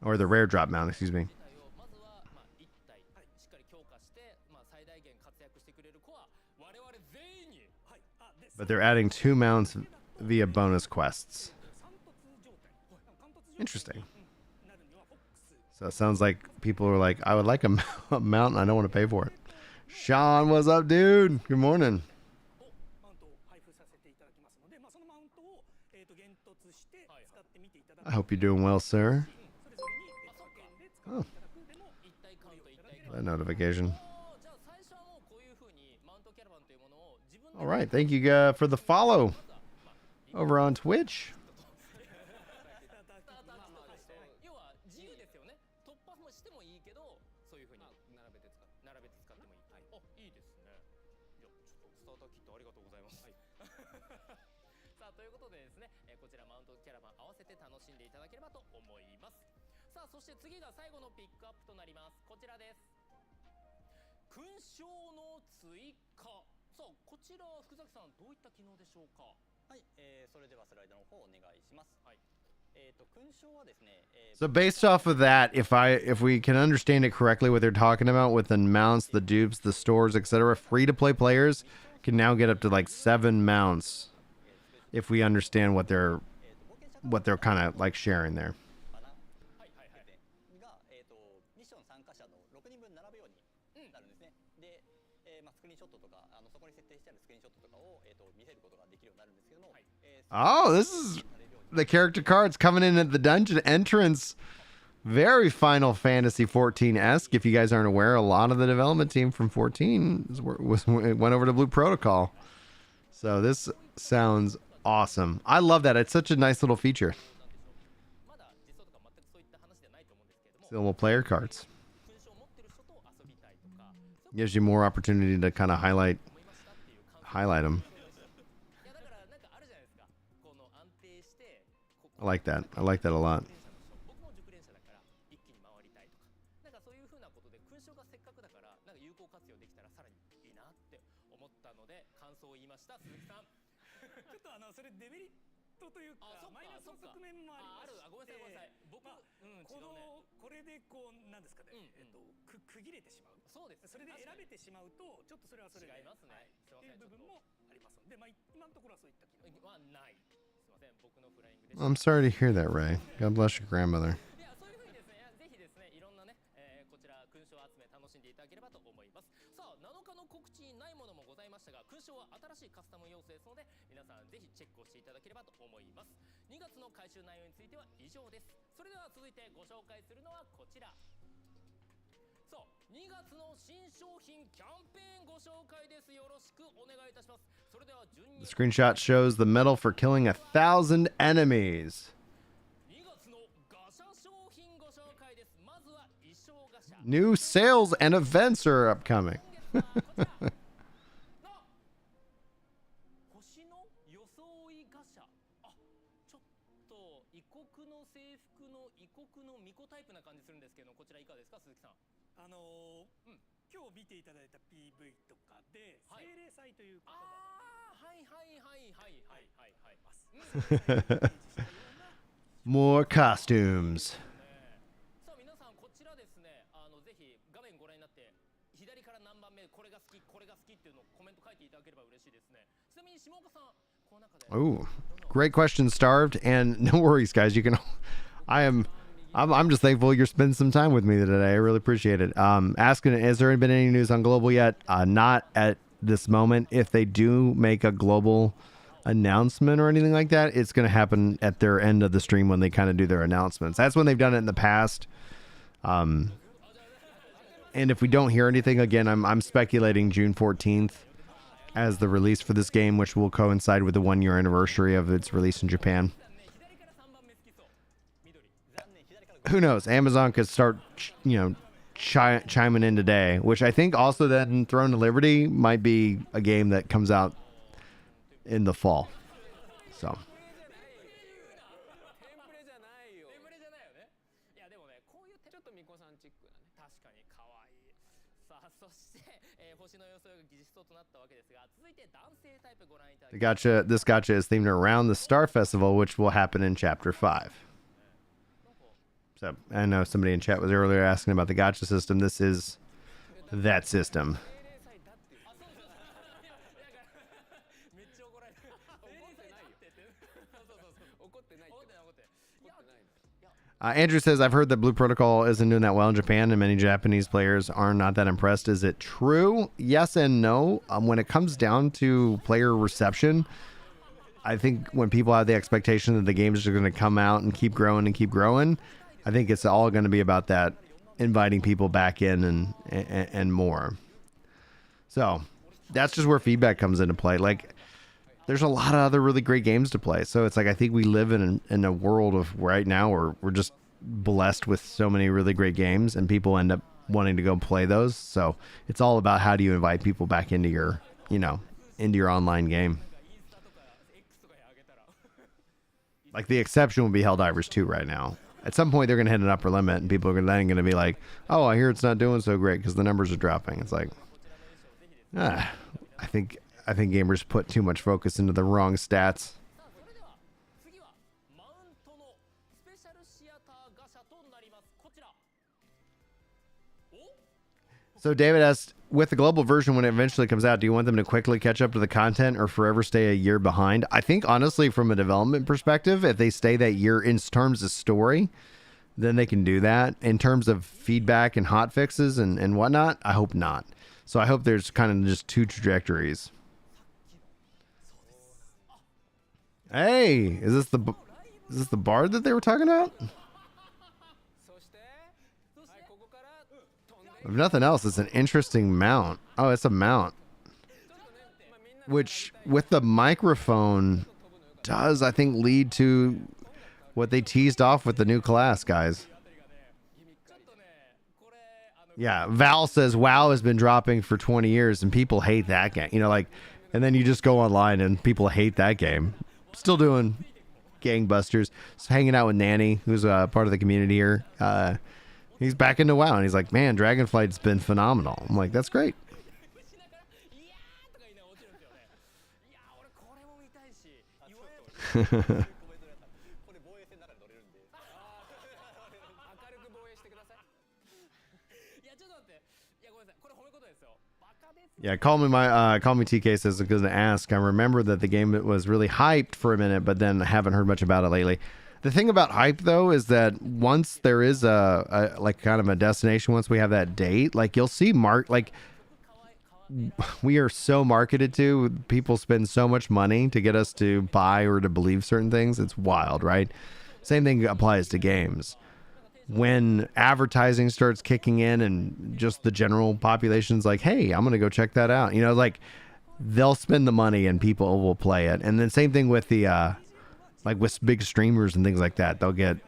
Or the rare drop mount, excuse me. 体をまずはまあ1体しっかり強化してまあ最大限活躍してくれる子は我々全員に。はい。で But they're adding 2 mounts via bonus quests. 三突状態。貫突状態 Interesting. になるにはフォックス So it sounds like people are like, I would like a mount and I don't want to pay for it. Sean, what's up, dude? Good morning. をマウントを配布させていただきますので、まあ、そのマウントを、幻突して使ってみていただく I hope you're doing well, sir. それぞれにあ、そっか。で使っていただくでも一体カウント一体カウ That ント。 notification. じゃあ最初はもうこういう風にマウントキャラバンというものを自分で All right. Thank you for the follow over on Twitch. 要は自由ですよね。突破もしてもいいけど、そういう風に並べて使ってもいい。あ、いいですね。いや、ちょっとスターターキットありがとうございます。さあということでですね、こちらマウントキャラバン合わせて楽しんでいただければと思います。さあそして次が最後のピックアップとなります。こちらです。勲章の追加。さあこちら福崎さんどういった機能でしょうか。はい、それではスライドの方お願いします。はい。勲章はですね、So based off of that, if we can understand it correctly, what they're talking about with the mounts, the dupes, the stores, etc., free to play players can now get up to like 7 mounts if we understand what they're kind of like sharing there. はいはいはい。が、ミッション参加者の6人分並ぶようになるんですね。で、スクリーンショットとかそこに設定してあるスクリーンショットとかを、見せることができるようになるんですけども、Oh, this is the character cards coming in at the dungeon entrance. Very Final Fantasy 14-esque. If you guys aren't aware, a lot of the development team from 14 went over to Blue Protocol. So this sounds awesome. I love that. It's such a nice little feature. まだ実装とか全くそういった話ではないと思うんですけれども、 The little player cards 勲章を持ってる人と遊びたいとか、 gives you more opportunity to kind of highlight 思いましたっていう感想 them. いやだからなんかあるじゃないですか。この安定してこ I like that. I like that a lot. 僕も熟練者だから一気に回りたいとか、なんかそういう風なことで勲章がせっかくだからなんか有効活用できたらさらにいいなって思ったので感想を言いました。鈴木さん。ちょっとそれデメリットというかあ、そっかマイナスの側面もありまして、あごめんなさいごめんなさい。僕、こ違うね。これでこうなんですかね、区切れてしまう。そうです。それで選べてしまうとちょっとそれはそれで違いますね。はいすいません。っていう部分もありますので、今のところはそういった機能はない。すいません。僕のフライングで。I'm sorry to hear that, Ray. God bless your grandmother. いやそういう風にですね、ぜひですね、いろんなね、こちら勲章集め楽しんでいただければと思います。さあ、7日の告知にないものもございましたが、勲章は新しいカスタム要素ですので、皆さんぜひチェックをしていただければと思います。2月の回収内容については以上です。それでは続いてご紹介するのはこちら。さあ、2月の新商品キャンペーンご紹介です。よろしくお願いいたします。それでは順に The screenshot shows the medal for killing 1,000 enemies. 2月のガシャ商品ご紹介です。まずは衣装ガシャ。 New sales and events are upcoming. 星の装いガシャ。あ、ちょっと異国の制服の異国の巫女タイプな感じするんですけど、こちらいかがですか、鈴木さん。今日見ていただいた PV とかで、はい精霊祭という言葉ああ、はいはいはいはいはいはいはい。More costumes. さあ皆さんこちらですね、ぜひ画面ご覧になって左から何番目これが好きこれが好きっていうのをコメント書いていただければ嬉しいですね。ちなみに下岡さんこの中で Ooh, great question, Starved. And no worries, guys. You can. I'm just thankful you're spending some time with me today. I really appreciate it. Asking, has there been any news on global yet? Not at this moment. If they do make a global announcement or anything like that, it's going to happen at their end of the stream when they kind of do their announcements. That's when they've done it in the past. And if we don't hear anything again, I'm speculating June 14th as the release for this game, which will coincide with the 1-year anniversary of its release in Japan. Who knows? Amazon could start, chiming in today, which I think also then Throne to Liberty might be a game that comes out in the fall. So. テンプレじゃないよ。テンプレじゃないよね。いやでもね、こういうちょっと巫女さんチックなね。確かに可愛い。さあそして、星の装いが技術となったわけですが、続いて男性タイプご覧いただきます。 This gacha is themed around the Star Festival, which will happen in Chapter 5. So I know somebody in chat was earlier asking about the gacha system. This is that system. めっちゃ怒られる。怒ってないよ。そうそうそう。怒ってない。怒ってない怒ってない。Andrew says, I've heard that Blue Protocol isn't doing that well in Japan and many Japanese players are not that impressed. Is it true? Yes and no. When it comes down to player reception, I think when people have the expectation that the games are going to come out and keep growing, I think it's all going to be about that, inviting people back in and more. So that's just where feedback comes into play. Like, there's a lot of other really great games to play. So it's like, I think we live in a world of right now where we're just blessed with so many really great games and people end up wanting to go play those. So it's all about how do you invite people back into your, into your online game. Like the exception would be Helldivers 2 right now. At some point they're going to hit an upper limit and people are then going to be like, oh, I hear it's not doing so great because the numbers are dropping. It's like, I think I think gamers put too much focus into the wrong stats. さあそれでは次はマウントのスペシャルシアターガシャとなります。こちら。お So David asked, with the global version when it eventually comes out, do you want them to quickly catch up to the content or forever stay a year behind? I think honestly, from a development perspective, if they stay that year in terms of story, then they can do that. In terms of feedback and hot fixes and whatnot, I hope not. So I hope there's kind of just two trajectories. Hey, is this the bard that they were talking about? そしてはいここから飛んで If nothing else, it's an interesting mount. Oh, it's a mount. Which, with the microphone, does, I think, lead to what they teased off with the new class, guys. ちょっとねこれYeah, Val says WoW has been dropping for 20 years and people hate that game. You know, like, and then you just go online and people hate that game. Still doing gangbusters. Just hanging out with Nanny, who's a part of the community here. He's back into WoW and he's like, man, Dragonflight's been phenomenal. I'm like, that's great. しながら「いやー」とか言いながら落ちるんですよね。いやー俺これも見たいし言われるこれ防衛戦の中で乗れるんで明るく防衛してください。いやちょっと待っていやごめんなさいこれ褒め言葉ですよ。バカです。 Yeah, call me TK says it's going to ask. I remember that the game was really hyped for a minute, but then I haven't heard much about it lately. The thing about hype though is that once there is a like kind of a destination, once we have that date, like you'll see we are so marketed to. People spend so much money to get us to buy or to believe certain things. It's wild, right? Same thing applies to games. When advertising starts kicking in and just the general population's like, hey, I'm going to go check that out. You know, like they'll spend the money and people will play it. And then same thing with the, like with big streamers and things like that. They'll get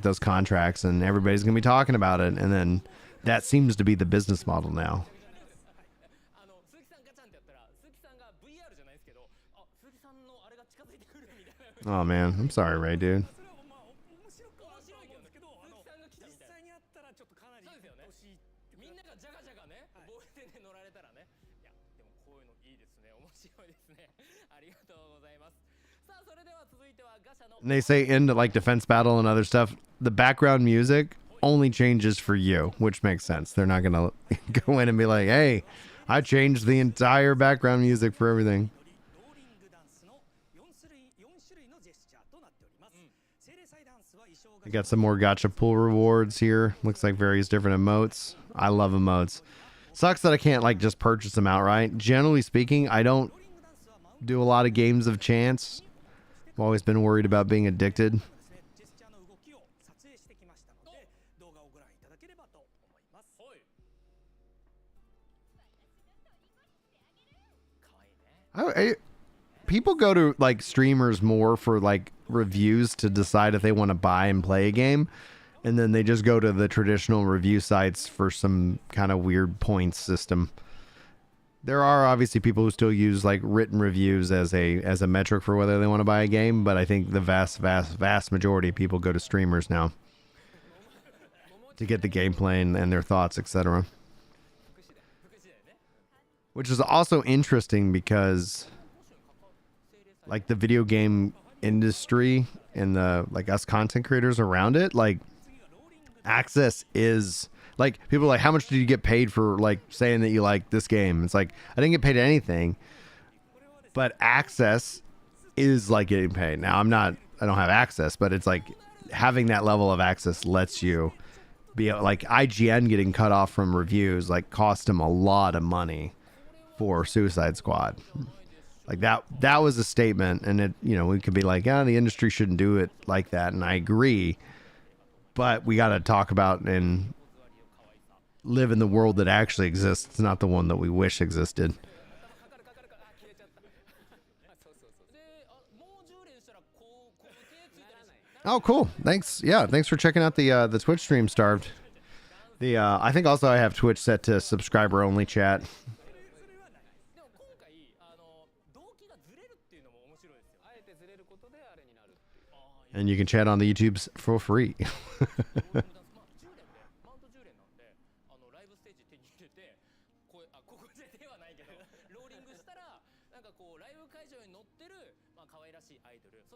those contracts and everybody's going to be talking about it. And then that seems to be the business model now. 鈴木さんガチャンってやったら鈴木さんが VR じゃないですけどあ鈴木さんのあれが近づいてくるみたいな。 Oh man, I'm sorry, Ray, dude. それはまあ面白くは面白いんですけど実際にあったらちょっとかなりそうですよね惜しいってみんながジャガジャガね防衛戦で乗られたらねいやでもこういうのいいですね面白いですねありがとうございます。さあそれでは続いてはガシャの And they say in like defense battle and other stuff, the background music only changes for you, which makes sense. They're not going to go in and be like, hey, I changed the entire background music for everything. ローリングダンスの4種類のジェスチャーとなっております精霊祭ダンスは衣装が We got some more gacha pool rewards here. Looks like various different emotes. I love emotes. Sucks that I can't like just purchase them outright. Generally speaking, I don't do a lot of games of chance. I've always been worried about being addicted. ジェスチャーの動きを撮影してきましたので動画をご覧いただければと思いますはいかわいいね People go to like streamers more for like reviews to decide if they want to buy and play a game. And then they just go to the traditional review sites for some kind of weird points system. There are obviously people who still use like written reviews as a metric for whether they want to buy a game, but I think the vast majority of people go to streamers now to get the gameplay and their thoughts, etc. Which is also interesting because like the video game industry and the like us content creators around it, like access is like people are like, how much did you get paid for like saying that you like this game? It's like I didn't get paid anything, but access is like getting paid. Now I don't have access, but it's like having that level of access lets you be like IGN getting cut off from reviews like cost them a lot of money for Suicide Squad. Like that was a statement, and it, you know, we could be like, yeah, the industry shouldn't do it like that, and I agree, but we got to talk about and live in the world that actually exists, not the one that we wish existed. 消えちゃったそうそうそうでもう10連したらこう手ついたりし Oh, cool. Thanks. Yeah, thanks for checking out the Twitch stream, Starved. I think also I have Twitch set to subscriber only chat. でも今回動機がずれるっていうのも面白いですよあえてずれることであれになるっていう And you can chat on the YouTubes for free. まあ10連でマウント10連なんでライブステージ手に入れてここでではないけどローリングしたら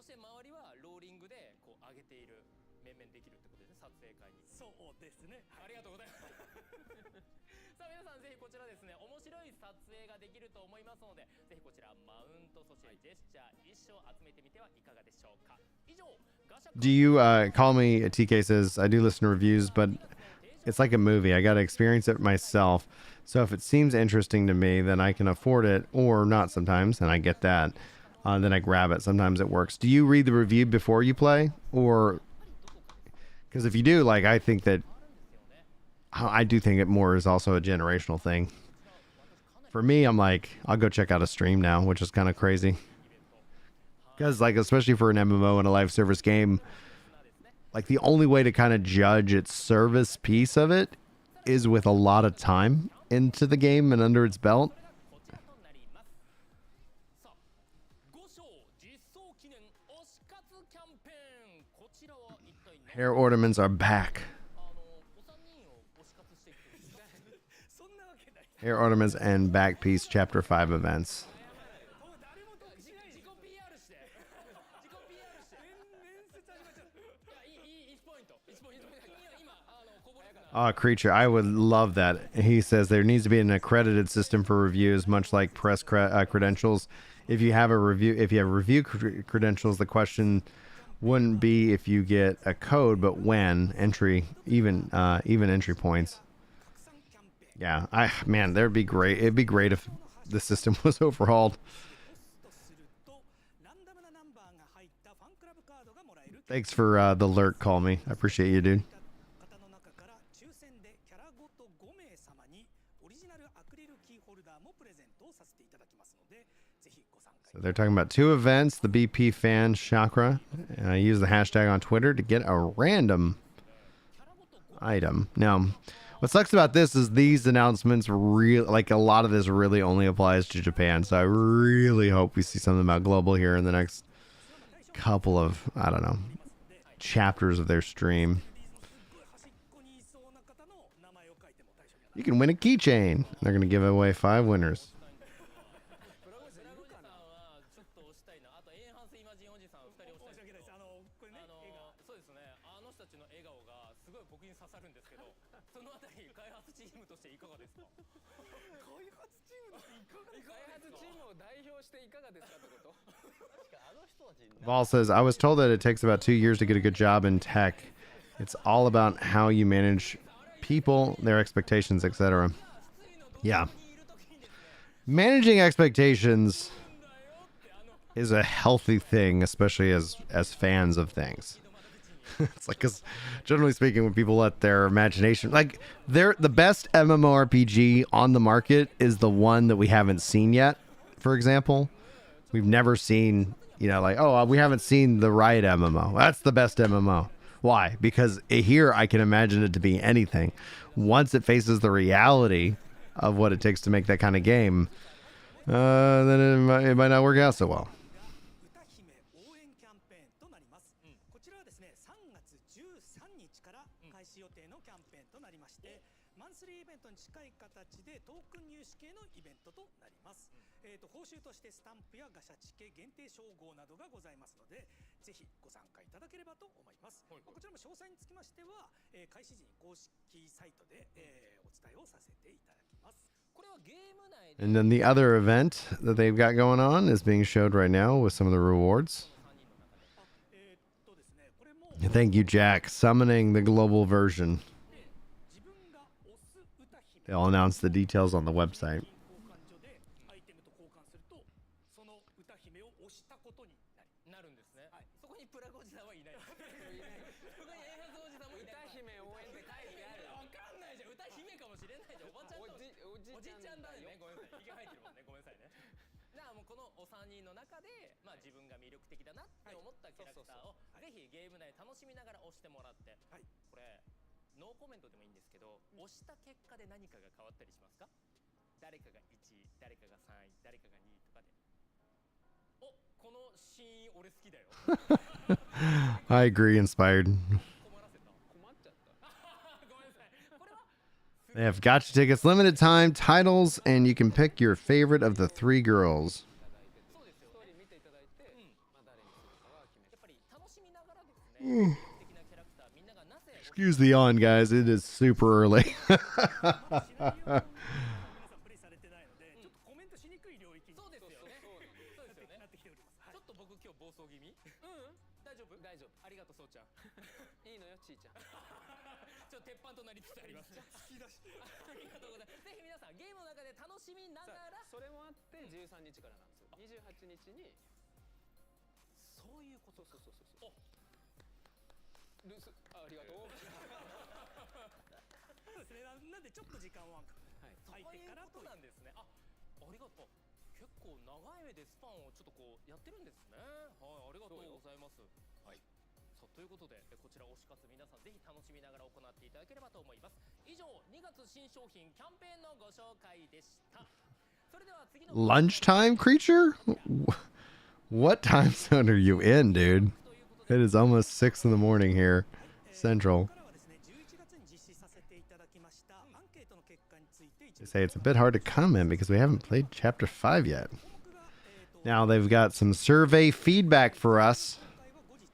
して周りはローリングでこう上げている面々できるってことですね、撮影会に。そうですね。ありがとうございますさあ皆さんぜひこちらですね、面白い撮影ができると思いますので、ぜひこちらマウント、そしてジェスチャー、衣装集めてみてはいかがでしょうか。以上、ガシャ Do you call me? TK says I do listen to reviews, but it's like a movie. I got to experience it myself. So if it seems interesting to me, then I can afford it, or not sometimes, and I get that. Then I grab it. Sometimes it works. Do you read the review before you play, or because if you do, like I think that I do think it more is also a generational thing. For me, I'm like I'll go check out a stream now, which is kind of crazy. Because like especially for an MMO and a live service game, like the only way to kind of judge its service piece of it is with a lot of time into the game and under its belt. さあ5章実装記念推し活キャンペーン、こちらは一体何 Hair ornaments are back. お三人を推し活していくんですかそんなわけない。 Hair ornaments and back piece chapter 5 events. もう誰も得しない。自己 PR して自己 PR して面接始まっちゃう。いや、いい1ポイント1ポイント今こぼれたから Oh, creature, I would love that. He says there needs to be an accredited system for reviews, much like press credentials. If you have review credentials, the question wouldn't be if you get a code, but when entry, even entry points. Yeah, man, that'd be great. It'd be great if the system was overhauled. とするとランダムなナンバーが入ったファンクラブカードがもらえる Thanks for the alert. Call me. I appreciate you, dude. 方の中から抽選でキャラごと5名様にオリジナルアクリルキーホルダーもプレゼントをさせていただきますので、ぜひご参加 So they're talking about 2 events. The BP fan chakra. And I use the hashtag on Twitter to get a random item. Now, what sucks about this is these announcements like a lot of this really only applies to Japan. So I really hope we see something about global here in the next couple of, I don't know, chapters of their stream. 端っこにいそうな方の名前を書いても大丈夫。 You can win a keychain. They're going to give away 5 winners. ブラゴジさんはちょっと押したいな。あとエンハンスイマジンおじさん2人押したい申し訳ないです。これね、絵がそうですね、あの人たちの笑顔がすごい僕に刺さるんですけど、そのあたり開発チームとしていかがですか。開発チームっていかがですか。開発チームを代表していかがですかってこと？ Vol says, I was told that it takes about 2 years to get a good job in tech. It's all about how you manage people, their expectations, etc. Yeah. Managing expectations is a healthy thing, especially as fans of things. It's like, because generally speaking, when people let their imagination, like, the best MMORPG on the market is the one that we haven't seen yet. For example, we've never seen, like, oh, we haven't seen the Riot MMO. That's the best MMO. Why? Because here I can imagine it to be anything. Once it faces the reality of what it takes to make that kind of game, then it might not work out so well. 歌姫応援キャンペーンとなります、こちらはですね3月13日から開始予定のキャンペーンとなりまして、マンスリーイベントに近い形でトークン入手系のイベントとなります、報酬としてスタンプやガシャチケ限定称号などがございますので、ぜひご参加いただければと思います、こちらも詳細につきましては、開始時に公式サイトで、お伝えをさせていただきます。 And then the other event that they've got going on is being showed right now with some of the rewards. Thank you, Jack. Summoning the global version. They'll announce the details on the website. アイテムと交換するとその歌姫を押したことになるんですね、そこにプラゴジさんはいないそこにエンハンスおじさんもいない。歌姫応援って書いてある。わかんないじゃん、歌姫かもしれないじゃん。おばちゃんとおじちゃんだよね。ごめんなさい。ひげ生えてるもんね。ごめんなさいね。じゃあもうこのお三人の中で、自分が魅力的だなって思ったキャラクターをぜひゲーム内楽しみながら押してもらって、これノーコメントでもいいんですけど、押した結果で何かが変わったりしますか？誰かが1位、誰かが3位、誰かが2位とかで。お、このシーン俺好きだよ。I agree, inspired. 困らせた。困っちゃった。ごめんなさい。これは They have gotcha tickets, limited time, titles, and you can pick your favorite of the 3 girls. ストーリー見ていただいて、誰にするかは決めしみながらですね、素敵なキャラクターみんながなぜ Excuse the yawn, guys. It is super early. 皆さんプレイされてないので、ちょっとコメントしにくい領域にそうですよね。そうですよねなってきております。はいちょっと僕今日暴走気味大丈夫大丈夫ありがとうそうちゃんいいのよちーちゃんちょっと鉄板となりつつあります突き出してありがとうございますぜひ皆さんゲームの中で楽しみながらそれもあって13日からなんですよ。28日にそういうことそうそうそうそうおルースありがとう。そうですね。なんでちょっと時間は空いてからそういうことなんですねありがとう結構長い目でスパンをちょっとこうやってるんですねはいありがとうございますはいさあということでこちら推し活皆さんぜひ楽しみながら行っていただければと思います以上2月新商品キャンペーンのご紹介でしたそれでは次の Lunchtime creature? What time zone are you in, dude? It is almost 6 in the morning here, Central. ここからはですね、11月に実施させていただきましたアンケートの結果について一 They 部 say it's a bit hard to comment because we haven't played Chapter 5 yet. 項目が、Now they've got some survey feedback for us. 今回は後日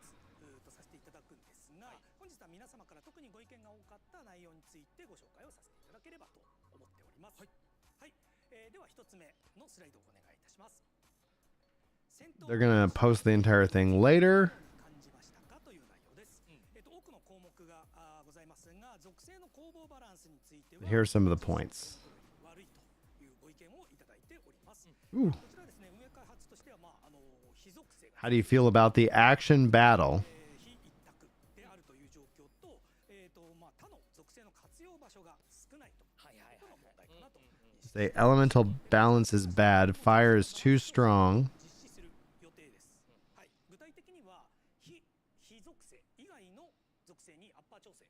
とさせていただくんですが、本日は皆様から特にご意見が多かった内容についてご紹介をさせていただければと思っております。はい。では一つ目のスライドをお願いいたします。戦闘 They're gonna post the entire thing later. 感じましたかという内容です。多くの項目がございますが、属性の攻防バランスについては Here are some of the points. 悪いというご意見をいただいております。 Ooh. こちらですね、運営開発としては非属性が How do you feel about the action battle? 非一択であるという状況と、他の属性の活用場所が少ないということの問題かなと Say elemental balance is bad. Fire is too strong. 実施する予定です。はい、具体的には非属性以外の属性にアッパー調整。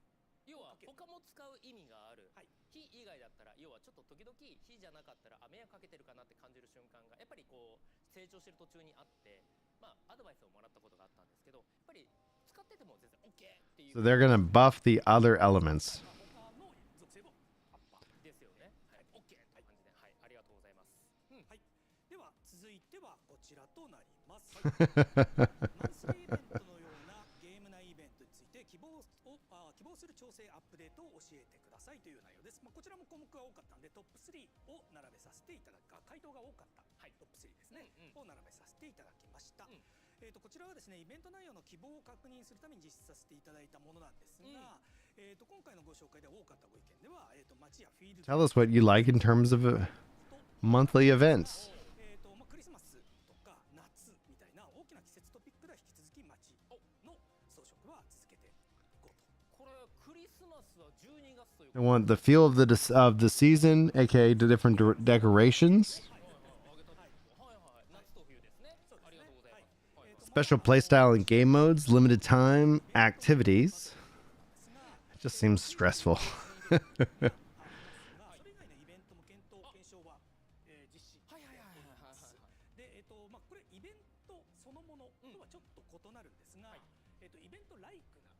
要は他も使う意味がある、はい非以外だったら要はちょっと時々非じゃなかったら迷惑かけてるかなって感じる瞬間がやっぱりこう成長してる途中にあってアドバイスをもらったことがあったんですけどやっぱり使ってても全然 OK っていう So they're gonna buff the other elements. 他の属性もアッパー。ですよね、はい、OK という感じで、はい、ありがとうございます、はい。では続いてはこちらとなります。マンスリーイベントのようなゲーム内イベントについて希望する調整アップデートを教えてくださいという内容です。こちらも項目が多かったのでトップ3を並べさせていただく回答が多かった、トップ3ですね、を並べさせていただきました。こちらはですねイベント内容の希望を確認するために実施させていただいたものなんですが、今回のご紹介で多かったご意見では、街やフィールド Tell us what you like in terms of monthly events. クリスマスとか夏みたいな大きな季節トピックでは引き続き街の装飾は続けていこうと。これクリスマスは12月という They want the feel of the season, aka the different decorations. はいはい夏と冬ですねありがとうございます、Special playstyle and game modes, limited time activities. It just seems stressful. それ以外のイベントも検討検証は、実施しております。で、これイベントそのものとはちょっと異なるんですが、イベントライクな、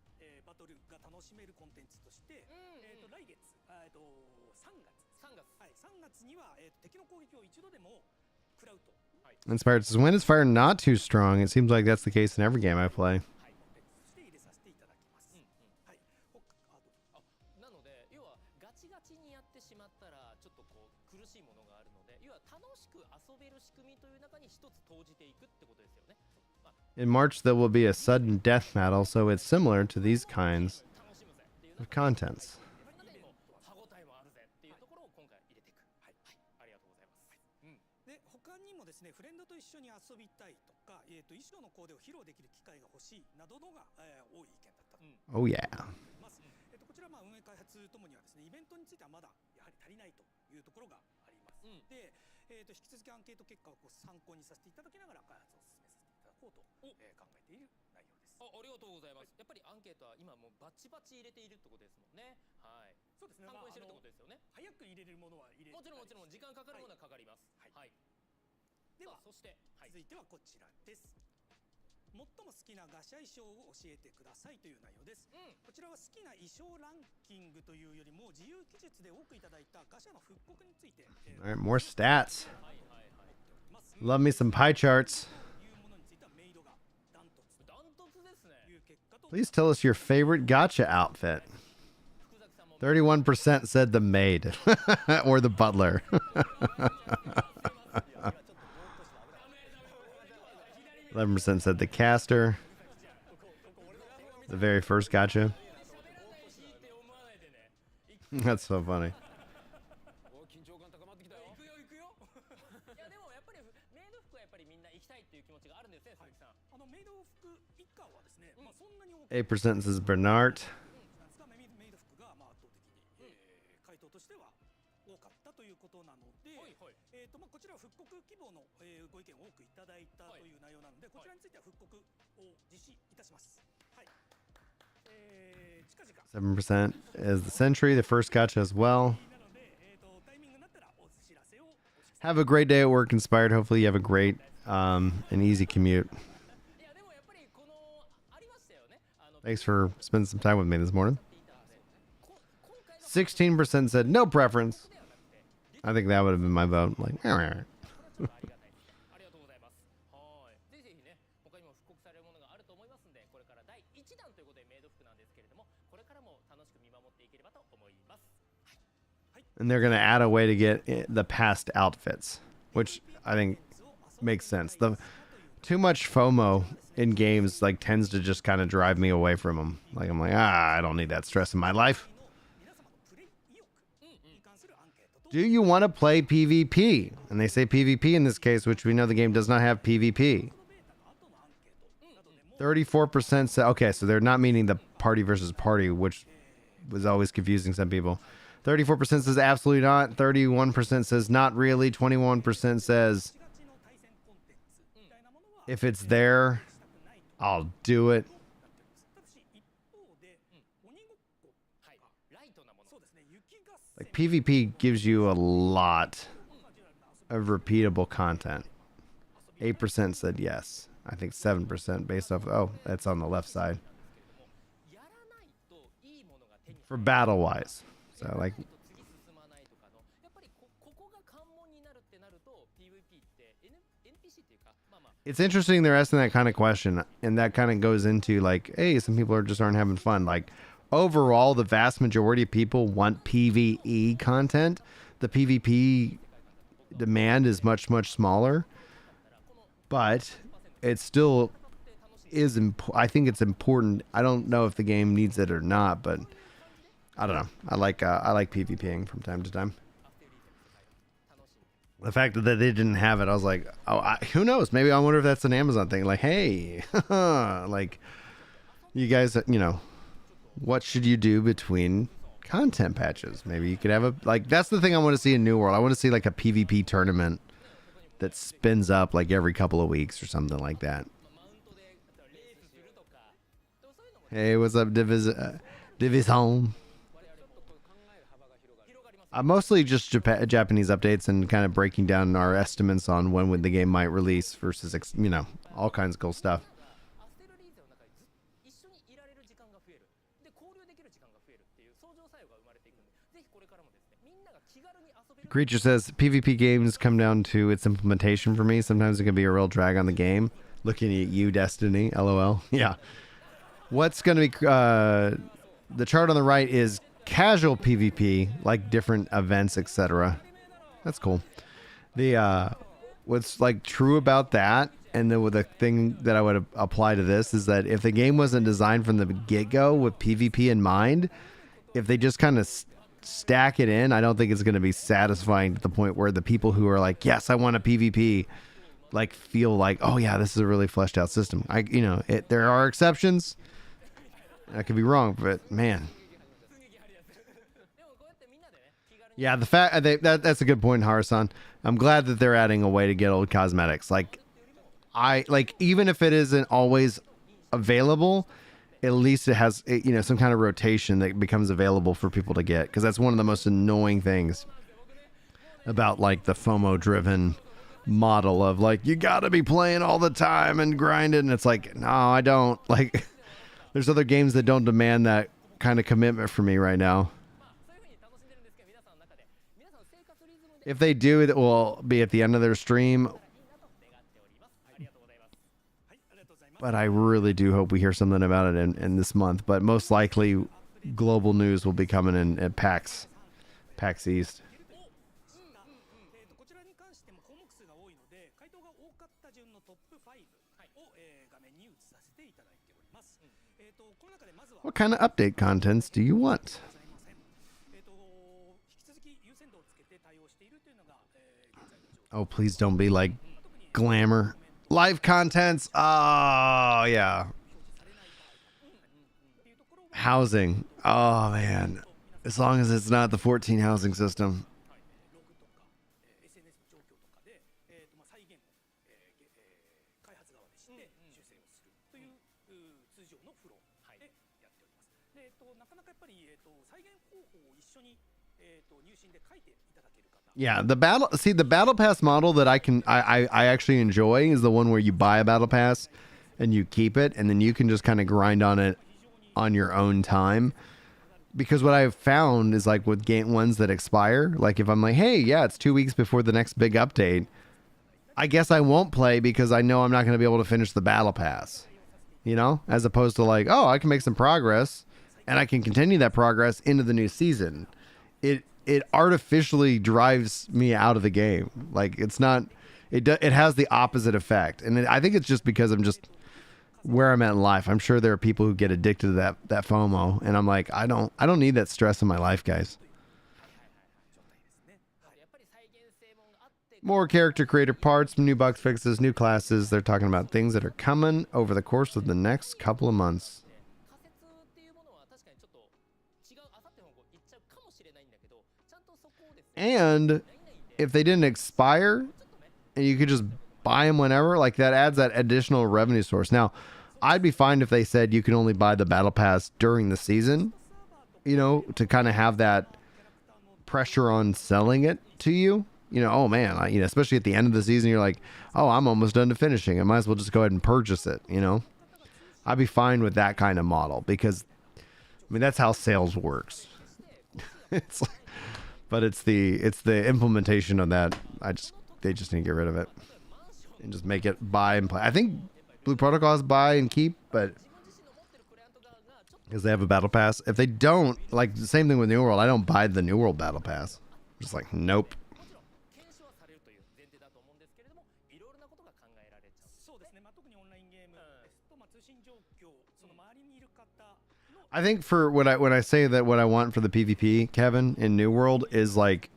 バトルが楽しめるコンテンツとして、来月、3月には、敵の攻撃を一度でも食らうと。Inspired says, when is fire not too strong? It seems like that's the case in every game I play. して入れさせていただきます。はい。なので要はガチガチにやってしまったらちょっとこう苦しいものがあるので要は楽しく遊べる仕組みという中に一つ投じていくってことですよね。 In March, there will be a sudden death battle, so it's similar to these kinds 楽しむぜっていう of contents. 中でも歯応えもあるぜっていうところを今回入れていく。はい、ありがとうございます。で他にもですねフレンドと一緒に遊びたいとか、衣装のコーデを披露できる機会が欲しいなどのが、多い意見だったと思い Oh, yeah. ます。こちら運営開発ともにはですねイベントについてはまだやはり足りないというところがあります。で、引き続きアンケート結果を参考にさせていただきながら開発を進めさせていただこうと、考えている内容です。ありがとうございます。やっぱりアンケートは今もうバチバチ入れているってことですもんね。はい。そうですね。参考にしてるってことですよね。早く入れれるものは入れもちろんもちろん時間かかるものはかかります。はい。ではそして続いてはこちらです。最も好きなガシャ衣装を教えてくださいという内容です。こちらは好きな衣装ランキングというよりも自由記述で多くいただいたガシャの復刻について、 All right, more stats. Love me some pie charts. いうものについてはメイドがダントツ。ダントツですね。いう結果と Please tell us your favorite gotcha outfit. 31% said the maid or the butler. 11% said the caster. The very first gotcha. That's so funny. 緊張感高まってきたよ。行くよ行くよいやでもやっぱりメイド服はやっぱりみんな行きたいっていう気持ちがあるんですね、鈴木さん。メイド服以下はですね、まあそんなに多く 8% says Bernard. なんですがメイド服がまあ圧倒的に、回答としては多かったということなので、はいはいまあこちらは復刻希望の、ご意見を多くいただいたという内容なので、こちらについては復刻を実施いたします。はい。近々 7% is the Sentry, the first gotcha as well. なので、タイミングになったらお知らせをお知らせ Have a great day at work, Inspired. Hopefully you have a great and easy commute. いやでもやっぱりこのありましたよね。Thanks for spending some time with me this morning. 今回の 16% said no preference. I think that would have been my vote. Like, ありがとうございます。はい。ぜひぜひね、他にも復刻されるものがあると思いますんで、これから第1弾ということでメイド服なんですけれども、これからも楽しく見守っていければと思います。 and they're going to add a way to get the past outfits, which I think makes sense. The too much FOMO in games like tends to just kind of drive me away from them. Like I'm like, I don't need that stress in my life. 皆様のプレイ意欲に関するアンケートと Do you want to play PvP? And they say PvP in this case, which we know the game does not have PvP. 34% say, okay, so they're not meaning the party versus party, which was always confusing some people. 34% says absolutely not. 31% says not really. 21% says の対戦コンテンツみたいなものは if it's there, I'll do it. ただし一方で鬼ごっこはい。ライトなもの。そうですね雪合戦 Like PvP gives you a lot of repeatable content. 8% said yes. I think 7% based off. Oh, that's on the left side やらないといいものが手に for battle wise. So like 次進まないとかのやっぱりここが関門になるってなると PVP って NPC っていうかまあまあ it's interesting they're asking that kind of question, and that kind of goes into like, hey, some people just aren't having fun. Like overall, the vast majority of people want PvE content. The PvP demand is much smaller, but it still is. I think it's important. I don't know if the game needs it or not, but I don't know. I like PvPing from time to time. The fact that they didn't have it, I was like, oh, who knows? Maybe I wonder if that's an Amazon thing. Like, hey, like, you guys, you know, what should you do between content patches? Maybe you could have a, like, that's the thing I want to see in New World. I want to see like a PvP tournament that spins up like every couple of weeks or something like that. Hey, what's up, Division? Mostly just Japanese updates and kind of breaking down our estimates on when the game might release versus, you know, all kinds of cool stuff. アステルリーゼの中に一緒にいられる時間が増えるで交流できる時間が増えるっていう相乗作用が生まれていくんでぜひこれからもですねみんなが気軽に遊べる Creature says PvP games come down to its implementation for me. Sometimes it can be a real drag on the game. Looking at you, Destiny. LOL. Yeah. What's going to be the chart on the right is casual PvP, like different events, etc. That's cool. The what's like true about that, and the thing that I would apply to this is that if the game wasn't designed from the get-go with PvP in mind, if they just kind of stack it in, I don't think it's going to be satisfying to the point where the people who are like, yes, I want a PvP, like feel like, oh yeah, this is a really fleshed out system. There are exceptions. I could be wrong, but man. Yeah, the fact that's a good point, Harasan. I'm glad that they're adding a way to get old cosmetics. Like, even if it isn't always available, at least it has some kind of rotation that becomes available for people to get, because that's one of the most annoying things about like the FOMO-driven model of like you got to be playing all the time and grinding. And it's like, no, I don't. Like, there's other games that don't demand that kind of commitment for me right now. If they do, it will be at the end of their stream. but I really do hope we hear something about it in this month. But most likely, global news will be coming in at PAX East. こちらに関しても項目数が多いので、回答が多かった順のトップ5を、画面に移させていただいております。この中でまずは What kind of update contents do you want? 引き続き優先度をつけて対応しているというのが、現在の状況。 Oh, please don't be like glamour. Live contents. Oh, yeah. Housing. Oh, man. As long as it's not the 14 housing system. ログとか、SNS の状況とかで、再現を、開発側でして修正をするという、通常のフローでやっております。で、なかなかやっぱり、再現方法を一緒に、入信で書いていただける方。 Yeah, the battle pass model that I actually enjoy is the one where you buy a battle pass and you keep it and then you can just kind of grind on it on your own time. Because what I've found is like with game ones that expire, like if I'm like, hey, yeah, it's 2 weeks before the next big update, I guess I won't play because I know I'm not going to be able to finish the battle pass, you know, as opposed to like, oh, I can make some progress and I can continue that progress into the new season. It artificially drives me out of the game. Like it's not, it has the opposite effect. And I think it's just because I'm just where I'm at in life. I'm sure there are people who get addicted to that FOMO. And I'm like, I don't need that stress in my life, guys. More character creator parts, new bugs fixes, new classes. They're talking about things that are coming over the course of the next couple of months. 仮説っていうものは確かにちょっと違うあさっての方向行っちゃうかもしれないんだけど、ちゃんとそこをですね And if they didn't expire and you could just buy them whenever, like that adds that additional revenue source. Now, I'd be fine if they said you can only buy the battle pass during the season, you know, to kind of have that pressure on selling it to you. You know, oh man, especially at the end of the season, you're like, oh, I'm almost done to finishing. I might as well just go ahead and purchase it, you know? I'd be fine with that kind of model because, I mean, that's how sales works. It's like, but it's the implementation of that. They just need to get rid of it and just make it buy and play. I think Blue Protocol is buy and keep, but because they have a battle pass. If they don't, like the same thing with New World, I don't buy the New World battle pass. Just like, nope. 検証はされるという前提だと思うんですけれども、いろいろなことが考えられちゃう。そうですね。特にオンラインゲームですと、通信状況、その周りにいる方の I think for when I say that what I want for the PvP, Kevin, in New World is like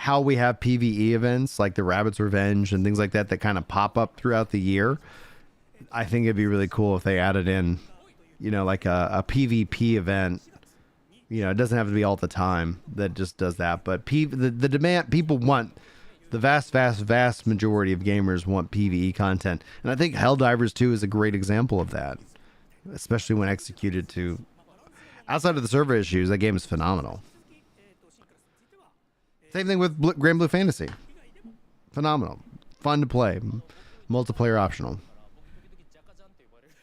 how we have PvE events like the Rabbit's Revenge and things like that kind of pop up throughout the year. I think it'd be really cool if they added in, you know, like a PvP event. You know, it doesn't have to be all the time that just does that, but the demand, people want, the vast majority of gamers want PvE content. And I think Helldivers 2 is a great example of that, especially when executed to, outside of the server issues, that game is phenomenal. Same thing with Grand Blue Fantasy. Phenomenal. Fun to play. Multiplayer optional. 時々ジャカジャンって呼ばれる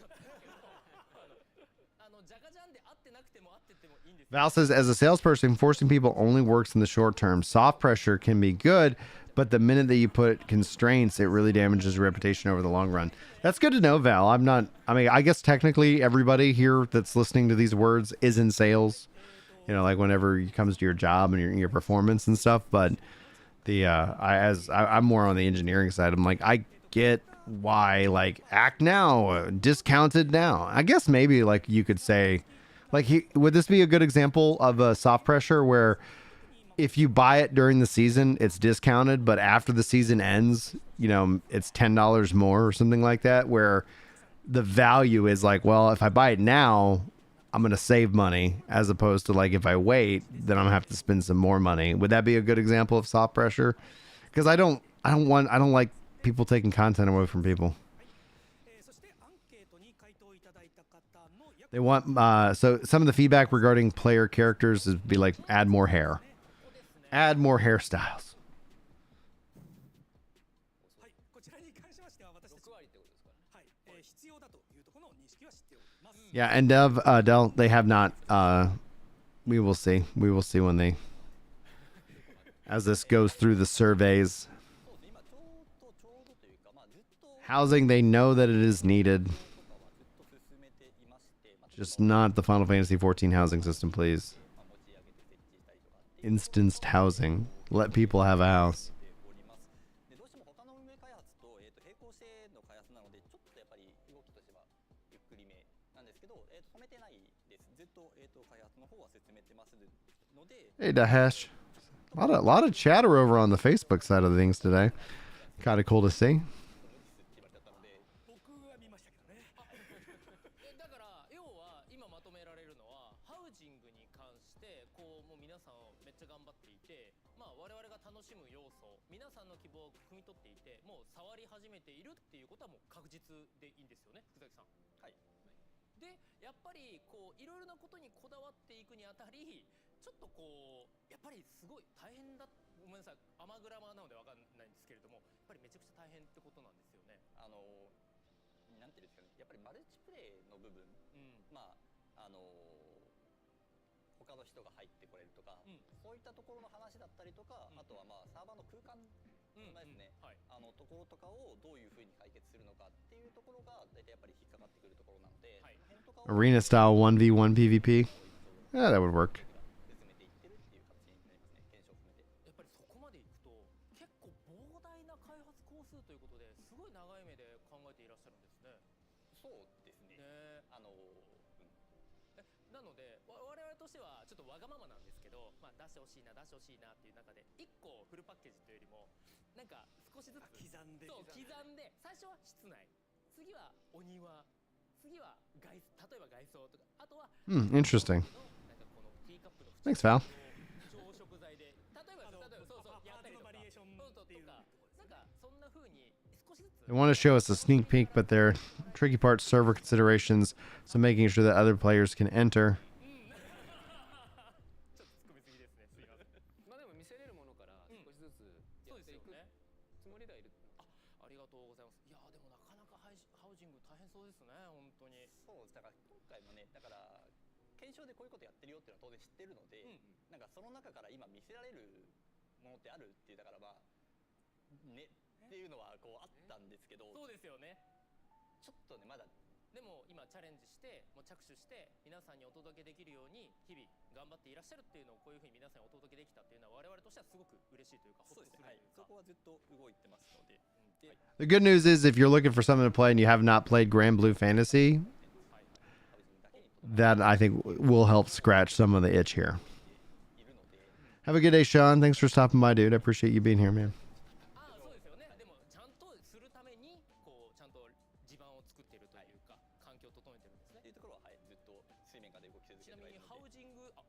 ジャカジャンで合ってなくても合っててもいいんですよ。 Val says, as a salesperson, forcing people only works in the short term. Soft pressure can be good, but the minute that you put constraints, it really damages your reputation over the long run. That's good to know, Val. I guess technically everybody here that's listening to these words is in sales. You know, like whenever it comes to your job and your performance and stuff. But I'm more on the engineering side. I'm like, I get why, like, act now, discounted now. I guess maybe like you could say, like, would this be a good example of a soft pressure where if you buy it during the season, it's discounted, but after the season ends, you know, it's $10 more or something like that, where the value is like, well, if I buy it now, I'm going to save money, as opposed to like, if I wait, then I'm going to have to spend some more money. Would that be a good example of soft pressure? Because I don't like people taking content away from people. そしてアンケートに回答いただいた方の約 They want, so some of the feedback regarding player characters is be like, add more hair. Add more hairstyles. はい、こちらに関しましては私たちはい、必要だというところの認識はしております。 Yeah, and Dell, they have not, we will see. We will see when they, as this goes through the surveys. そうですね、今ちょうどというか、ずっと Housing, they know that it is needed. Just not the Final Fantasy 14 housing system, please. まあ持ち上げて設置したりとかっていう Instanced housing. Let people have a house. ております。でどうしても他の運営開発と、並行しての開発なので、ちょっとやっぱり動きとしてはゆっくりめなんですけど、止めてないです。ずっと、開発の方は進めてますので、 Hey, Dahesh. A lot of chatter over on the Facebook side of things today. Kind of cool to see. って言われちゃったので、僕は見ましたけどね。だから要は今まとめられるのはハウジングに関してこうもう皆さんめっちゃ頑張っていて、まあ我々が楽しむ要素、皆さんの希望を汲み取っていて、もう触り始めているっていうことはもう確実でいいんですよね、福崎さん。はい。でやっぱりこういろいろなことにこだわっていくにあたり、ちょっとこうやっぱりすごい大変だ、ごめんなさい、アマグラマーなのでわかんないんですけれども、やっぱりめちゃくちゃ大変ってことなんですよね。なんていうんですかね、やっぱりマルチプレイの部分、まあ他の人が入ってこれるとか、そういったところの話だったりとか、あとはまあサーバーの空間ですね、ところとかをどういうふうに解決するのかっていうところが大体やっぱり引っかかってくるところなので、その辺とかを Arena style 1v1 PvP. Yeah, that would work. 進めていってるっていう形になりますね、検証を含めて。やっぱりそこまでいくと結構膨大な開発工数ということですごい長い目で考えていらっしゃるんですね。そうですね。なので我々としてはちょっとわがままなんですけど、まあ、出してほしいなっていう中で1個フルパッケージというよりもなんか少しずつ刻んでそう刻んで、最初は室内、次はお庭、次は例えば外装とか、あとは Interesting. なんかこのティーカップの Thanks, Val. 朝食材で例えばそうやったりとか、パーツのバリエーションっていうなんかそんな風に少しずつ They want to show us a sneak peek, but their tricky part server considerations, so making sure that other players can enter. ちょっと突っ込みすぎですね、すいません。まあでも見せれるものから少しずつやっていくつもりではいる。ありがとうございます。いやーでもなかなかハウジング大変そうですね、本当に。そうだから今回もね、だから検証でこういうことやってるよっていうのは当然知ってるので、なんかその中から今見せられるものってあるっていうだからまあねっていうのはこうあったんですけど、そうですよね。ちょっとねまだでも今チャレンジしてもう着手して皆さんにお届けできるように日々頑張っていらっしゃるっていうのをこういうふうに皆さんにお届けできたっていうのは我々としてはすごく嬉しいというか、ほっとするというか、そこはずっと動いてますので、で The good news is if you're looking for something to play and you have not played Grand Blue Fantasy, that I think will help scratch some of the itch here. Have a good day, Sean. Thanks for stopping by, dude. I appreciate you being here, man. ああそうですよね。でもちゃんとするためにこうちゃんと地盤を作っているというか、環境を整えてるんですね。っていうところは、はい、ずっと水面下で動き続けてちなみにハウジングま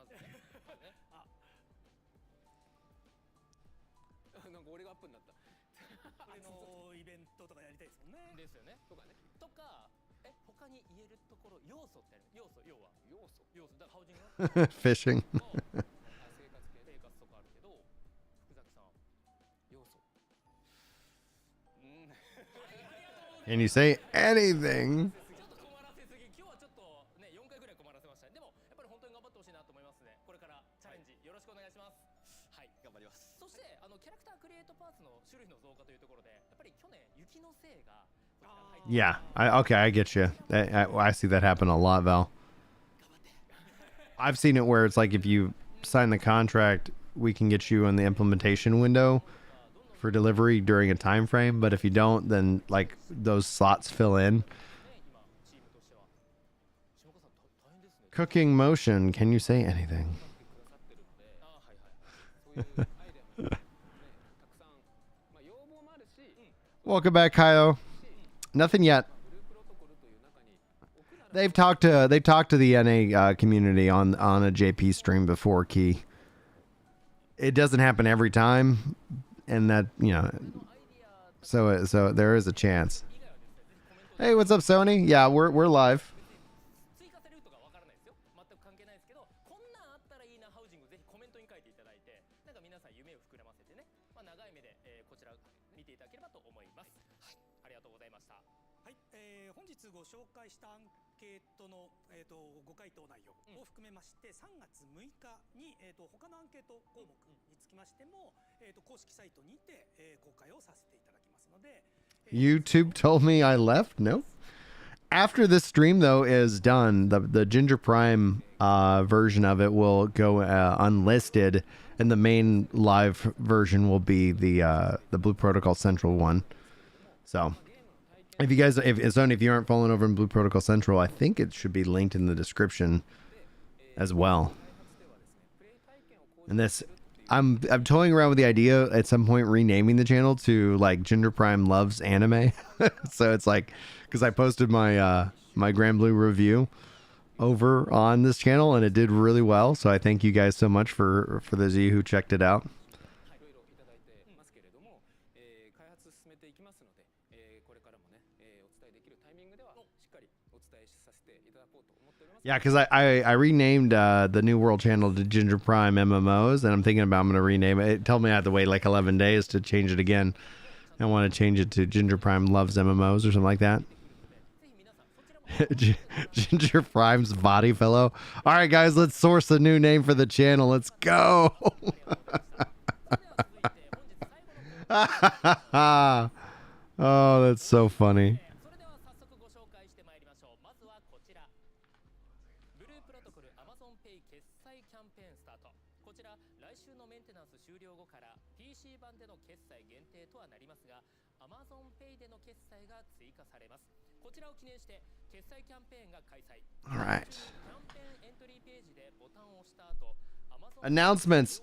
ずねなんか俺がアップになった。これのイベントとかやりたいですもんね。ですよね。とかね。とか他に言えるところ要素ってある。要素要はだからハウジングFishing. 生活とかあるけど、福崎さん要素。Can you say anything? ちょっと困らせすぎ。今日はちょっとね4回ぐらい困らせましたね。でもやっぱり本当に頑張ってほしいなと思いますね。これからチャレンジよろしくお願いします。はい、頑張ります。そしてキャラクタークリエイトパーツの種類の増加というところで、やっぱり去年雪のせいがこれから入って Yeah. Okay, I get you. I see that happen a lot, Val. I've seen it where it's like if you sign the contract, we can get you in the implementation window for delivery during a time frame. But if you don't, then like those slots fill in. 今チームとしては下川さん大変ですね。 Cooking motion. Can you say anything? そういうアイデアもね、たくさん、まあ要望もあるし、 Welcome back, Kaio. Nothing yet. ブループロトコルという中に置くなら They've talked to the NA community on a JP stream before, Key. It doesn't happen every time, and that so there is a chance. Hey, what's up, Sony? Yeah, we're live. 追加されるとかわからないですよ。全く関係ないですけど、こんなんあったらいいなハウジングぜひコメントに書いていただいて、なんか皆さん夢を膨らませてね、まあ長い目で、こちら見ていただければと思います。はい、ありがとうございました。はい、本日ご紹介したアンケートの、ご回答内容を含めまして、3月6日に、他のアンケート項目につきましても、公式サイトにて、公開をさせていただきますので、YouTube told me I left? No. after this stream though is done, the Ginger Prime version of it will go unlisted, and the main live version will be the Blue Protocol Central one. So if you guys, if you aren't following over in Blue Protocol Central, I think it should be linked in the description as well. And this, I'm toying around with the idea at some point renaming the channel to like Ginger Prime Loves Anime. So it's like, because I posted my my Grand Blue review over on this channel and it did really well. So I thank you guys so much for those of you who checked it out. いろいろいただいてますけれども、開発進めていきますので、これからもね、お伝えできるタイミングではしっかりお伝えさせていただこうと思っております。 Yeah, because I renamed the New World channel to Ginger Prime MMOs, and I'm thinking about I'm going to rename it. It told me I had to wait like 11 days to change it again. I want to change it to Ginger Prime Loves MMOs or something like that. Ginger Prime's body pillow. All right, guys, let's source a new name for the channel. Let's go. Oh, that's so funny. それでは早速ご紹介してまいりましょう。まずはこちら。ブループロトコル Amazon Pay 決済キャンペーンスタート。こちら来週のメンテナンス終了後から PC 版での決済限定とはなりますが、Amazon Pay での決済が追加されます。こちらを記念して決済キャンペーンが開催。 All right. キャンペーンエントリーページでボタンを押した後、Amazon Announcements.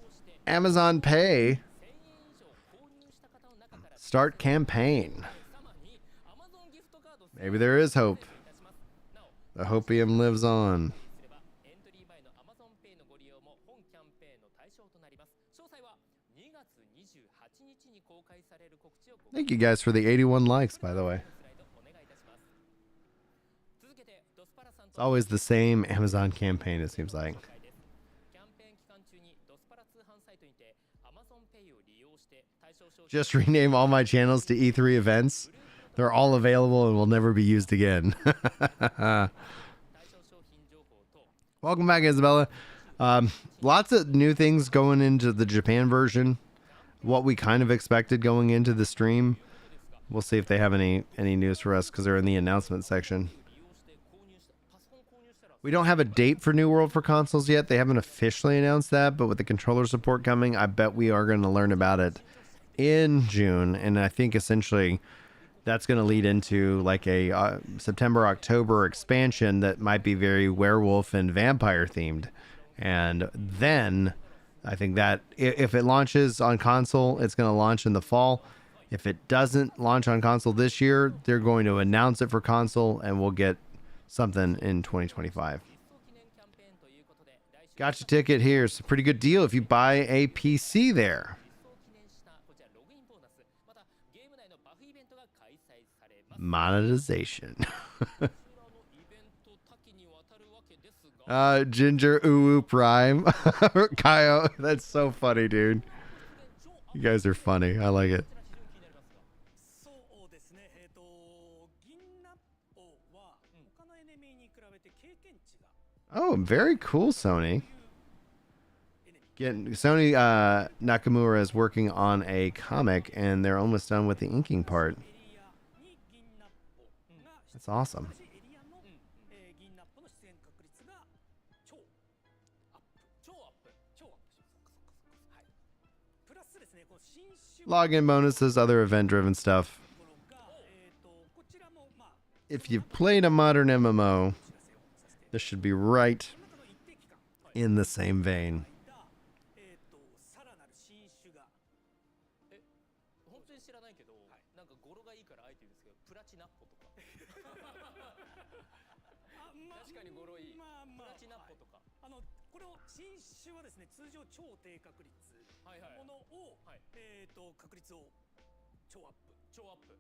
Amazon Pay. 1000円以上購入した方の中から Start campaign. 様に Amazon ギフトカード Maybe there is hope. いたします。なお The hopium lives on. すればエントリー前の Amazon Pay のご利用も本キャンペーンの対象となります。詳細は2月28日に公開される告知をご Thank you guys for the 81 likes, by the way. スライドお願いいたします。続けてドスパラさん It's と always the same Amazon campaign, it seems like. 紹介です。キャンペーン期間中にドスパラ通販サイトにて Amazon Pay を利用して対象商品 Just rename all my channels to E3 events. They're all available and will never be used again. 対象商品情報と Welcome back, Isabella. Lots of new things going into the Japan version. What we kind of expected going into the stream. We'll see if they have any news for us because they're in the announcement section. 利用して購入したパソコン購入したら We don't have a date for New World for consoles yet. They haven't officially announced that, but with the controller support coming, I bet we are going to learn about it in June. And I think essentially that's going to lead into like a September, October expansion that might be very werewolf and vampire themed. And then I think that if it launches on console, it's going to launch in the fall. If it doesn't launch on console this year, they're going to announce it for console and we'll get something in 2025. 記念キャンペーンということで来週 Gotcha ticket here. It's a pretty good deal if you buy a PC there. 記念したこちらログインボーナスまたゲーム内のバフイベントが開催されます。 Monetization. こちらのイベント多岐にわたるわけですが Ginger Uwu Prime. Kyle, that's so funny, dude. You guys are funny. I like it. そうですね、銀ナッポは他のエネミーに比べて経験値が Oh, very cool, Sony. Sony Nakamura is working on a comic, and they're almost done with the inking part. エリアに銀ナッポが That's awesome. エリアの、銀ナッポの出演確率が超アップ超アップ超アップしますはいプラスですねこの新種 Login bonuses, other event-driven stuff. ところがこちらもまあ If you've played a modern MMO, this should be right 中の一定期間 in the same vein. さらなる新種が本当に知らないけど、なんか語呂がいいからあえて言うんですけどプラチナッポとか確かに語呂いい。まあまあプラチナッポとかこれを新種はですね通常超低確率はいはいものを、はい確率を超アップ超アップ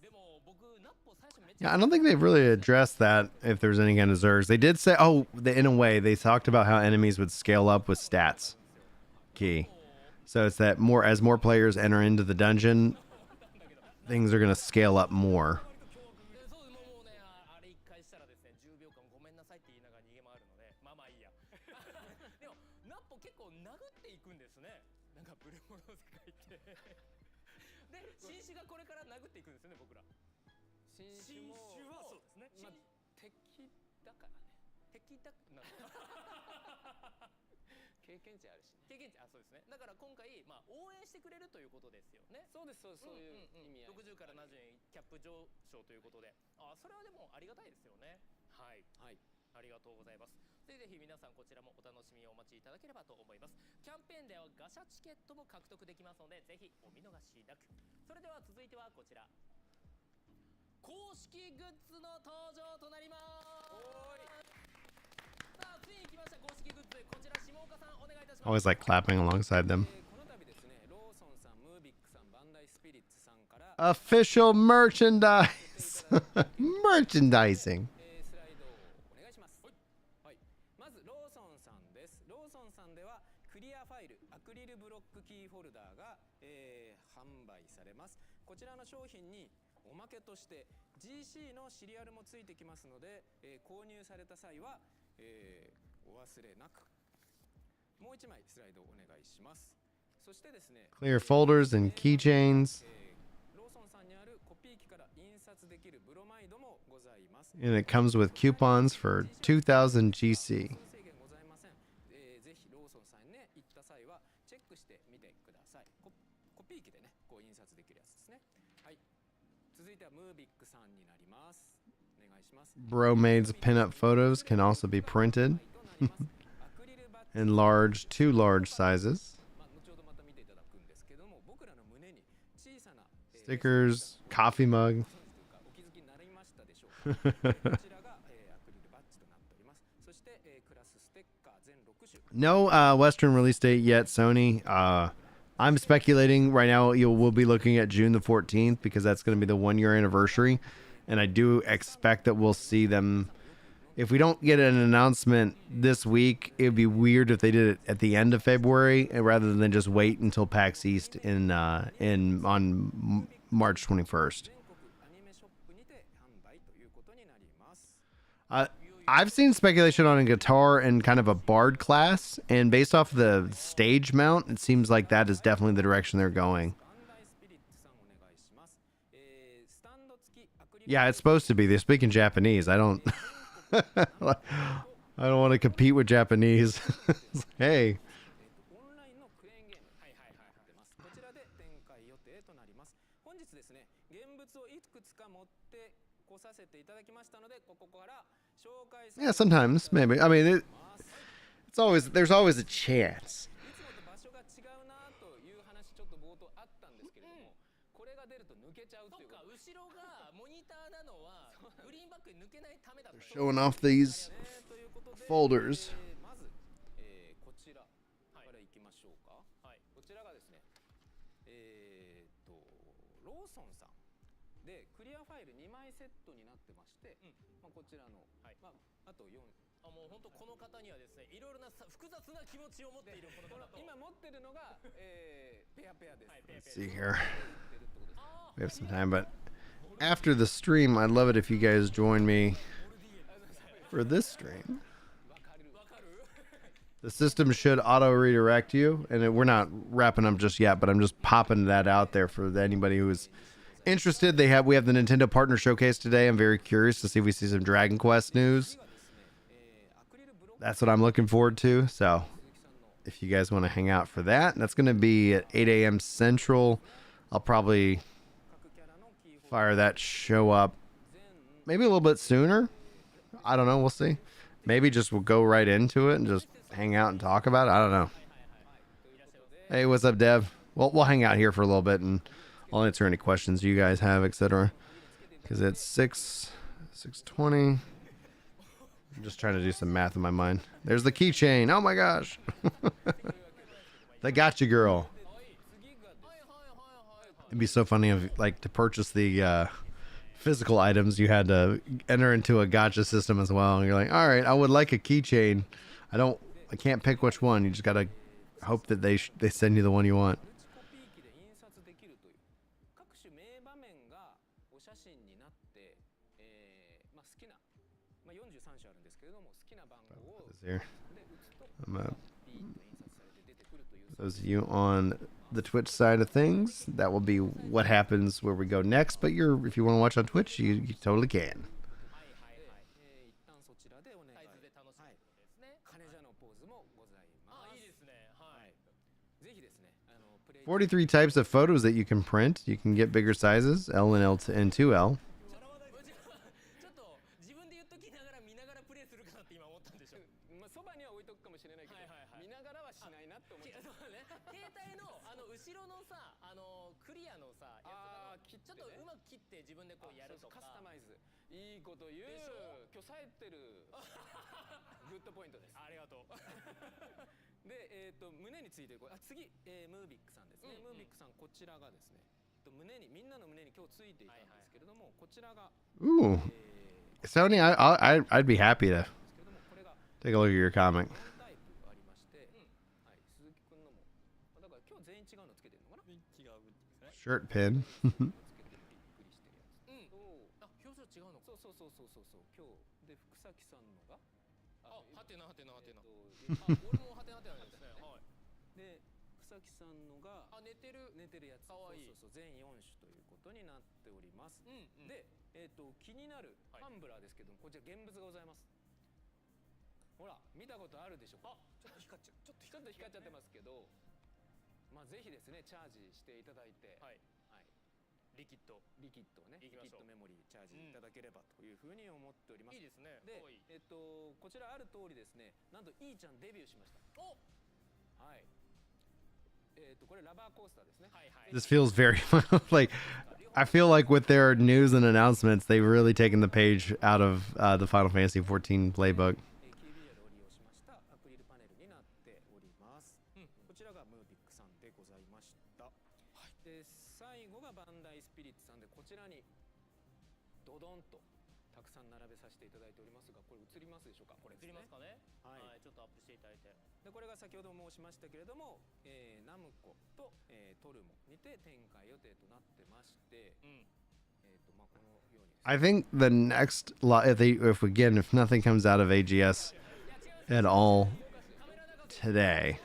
でも僕ナッポ最初めっち Yeah, ゃ I don't think they've really addressed that if there's any kind of zergs. They did say, in a way, they talked about how enemies would scale up with stats key. So it's that as more players enter into the dungeon, things are going to scale up more. そうもうねあれ一回したらですね10秒間ごめんなさいって言いながら逃げ回るのでまあまあいいやでもナッポ結構殴っていくんですねなんかブルーモの世界ってで新種がこれから殴っていくんですよね僕ら新種新も種はそうですね、まきたくなる経験値あるしね。経験値、あ、そうですね。だから今回、まあ、応援してくれるということですよね。そうです、そういう意味合い。60から70円キャップ上昇ということで、あ、それはでもありがたいですよね。はい、はい。ありがとうございます。ぜひ皆さんこちらもお楽しみをお待ちいただければと思います。キャンペーンではガシャチケットも獲得できますので、ぜひお見逃しなく。それでは続いてはこちら、公式グッズの登場となります。さあ、ついに来ました公式グッズ。こちら下岡さんお願いいたします。 Always like clapping alongside them. この度ですね、ローソンさん、ムービックさん、バンダイスピリッツさんから Official merchandise. Merchandising. スライドをお願いします。はい、まずローソンさんです。ローソンさんではクリアファイルアクリルブロックキーホルダーが、販売されます。こちらの商品におまけとして GC のシリアルもついてきますので、購入された際は、お忘れなく。もう一枚スライドをお願いします。そしてですね、 Clear folders and keychains. ローソンさんにあるコピー機から印刷できるブロマイドもございます。 And it comes with coupons for 2000 GC. 制限ございません。ぜひローソンさんにね行った際はチェックしてみてください。コピー機でねこう印刷できるやつですね。はい。続いてはムービックさんになります。お願いします。 Bromade's pinup photos can also be printed アクリルバッジ in large to large sizes. まあ後ほどまた見ていただくんですけども、僕らの胸に小さな、Stickers, coffee mug. お気づきになりましたでしょうか。こちらが、アクリルバッジとなっております。そして、クラスステッカー全6種。 No Western release date yet, Sony. I'm speculating right now we'll be looking at June the 14th because that's going to be the 1 year anniversary. And I do expect that we'll see them. If we don't get an announcement this week, it would be weird if they did it at the end of February rather than just wait until PAX East on March 21st. 全国アニメショップにて販売ということになります。 I've seen speculation on a guitar and kind of a bard class, and based off the stage mount, it seems like that is definitely the direction they're going. バンダイスピリッツさんお願いします。スタンド付きアクリル Yeah, it's supposed to be. They're speaking Japanese. I don't want to compete with Japanese. Hey. オンラインのクレーンゲームになってます。こちらで展開予定となります。本日ですね、現物をいくつか持ってこさせていただきましたので、ここから紹介させ Yeah, ていただき sometimes, maybe. I mean, there's always a chance. いつもと場所が違うなという話ちょっと冒頭あったんですけれども、これが出ると抜けちゃうということ。後ろがモニターなのはグリーンバックに抜けないためだった。 Showing off these ということで folders. まず、こちらからいきましょうか。はい、こちらがですね、ローソンさんでクリアファイル2枚セットになってまして、まあ、こちらの、まあ、あと4。もう本当この方にはですね、いろいろな複雑な気持ちを持っているこの方と、今持ってるのが、ペアペアです。はい、ペアペ Let's ア see here. 売ってるってことです。 We have some time, but after the stream, I'd love it if you guys join me for this stream. The system should auto redirect you, and we're not wrapping up just yet, but I'm just popping that out there for anybody who is interested. We have the Nintendo Partner Showcase today. I'm very curious to see if we see some Dragon Quest news. That's what I'm looking forward to. So if you guys want to hang out for that, that's going to be at 8 a.m. Central. I'll probably fire that show up maybe a little bit sooner. I don't know. We'll see. Maybe just we'll go right into it and just hang out and talk about it. I don't know. Hey, what's up, Dev? Well, we'll hang out here for a little bit and I'll answer any questions you guys have, etc. Because it's 6:20. I'm just trying to do some math in my mind. There's the keychain. Oh my gosh. They got you, girl. It'd be so funny if, like, to purchase the physical items, you had to enter into a gacha system as well. And you're like, all right, I would like a keychain. I can't pick which one. You just gotta hope that they send you the one you want. コピー機で印刷できるという各種名場面がお写真になって、まあ、好きな、まあ、43種あるんですけれども好きな番号を Here. で打つと I'm ピーッと印刷されて出てくるという those of you on the Twitch side of things, that will be what happens where we go next. But if you want to watch on Twitch, you totally can. 一旦そちらでお願い。サイズで楽しむってことですね。金じゃのポーズもございます。いいですね。はい。ぜひですね、プレイ 43 types of photos that you can print. You can get bigger sizes, L and L and 2L. ちょっと自分で言っときながら見ながらプレイするかなって今思ったんでしょ。まあそばには置いとくかもしれないけど、はいはいはい見ながらはしないなって思っちゃう。そうね。携帯の後ろのさクリアのさやつあーとか切ってねちょっとうまく切って自分でこうやるとか。カスタマイズ。いいこと言う。でしょ今日冴えてる。グッドポイントです。ありがとう。で、胸についてるこれ次、ムービックさんですね、うんムービックさんこちらがですね胸にみんなの胸に今日ついていたんですけれども、こちらが、Ooh. Sony, I'd be happy to けれどもこれが take a look at your comic. 4タイプありまして、はい、鈴木くんのもだから今日全員違うのつけてるのかな。違う Shirt pin. つけてびっくりしてるやつ。うん。そう表情違うのか。そう今日で福崎さんのがはてなはてなはてな。俺もはてなはてなですね。はい。で福崎さんのが寝てるやつ。かわいい。そうそう全4種ということになっております。で、気になるタンブラーですけども、こちら現物がございます。ほら見たことあるでしょ。ちょっと光っちゃってますけど、まあぜひですねチャージしていただいて、はい。リキッドをね、リキッドメモリーチャージいただければというふうに思っております。いいですね。で、こちらある通りですね、なんとイーちゃんデビューしました。はい。これラバーコースターですね。はいはい。 This feels very like I feel like with their news and announcements, they've really taken the page out of the Final Fantasy 14 playbook. KBL を利用しましたアクリルパネルになっております。こちらがムービックさんでございました。で最後がバンダイスピリッツさんで、こちらにドドンとたくさん並べさせていただいておりますが、これ映りますでしょうか。これ映りますかね。はい、ちょっとアップしていただいて。でこれが先ほど申しましたけれども、ナムコと、トルモにて展開予定となってまして、まあこのようにですね。I think the next if nothing comes out of AGS at all today,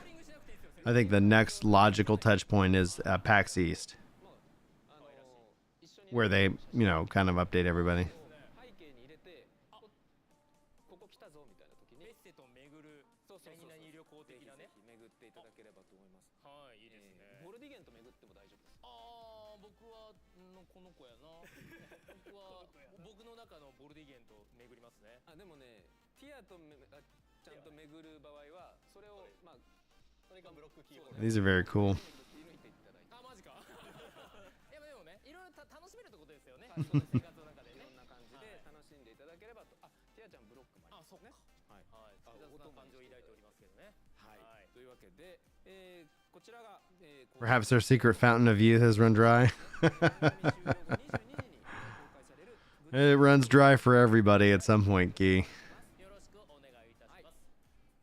I think the next logical touch point is PAX East, where they, kind of update everybody. 背景に入れて、ここ来たぞみたいな時にメッセと巡る何々旅行的なね。巡っていただければと思います。はい、いいですね。ボルディゲンと巡っても大丈夫です。僕はこの子やな。僕は僕の中のボルディゲンと巡りますね。でもね、ティアとちゃんと巡る場合はそれをそれがブロックキーホルダー。 These are very cool. マジか。でもね、いろいろ楽しめるってことですよね。生活の中でいろんな感じで楽しんでいただければと。ティアちゃんブロックもありますね。はい。複雑な感情を抱いておりますけどね。はい。というわけで、こちらが Perhaps their secret fountain of youth has run dry. It runs dry for everybody at some point, Key. よろしくお願いいたします。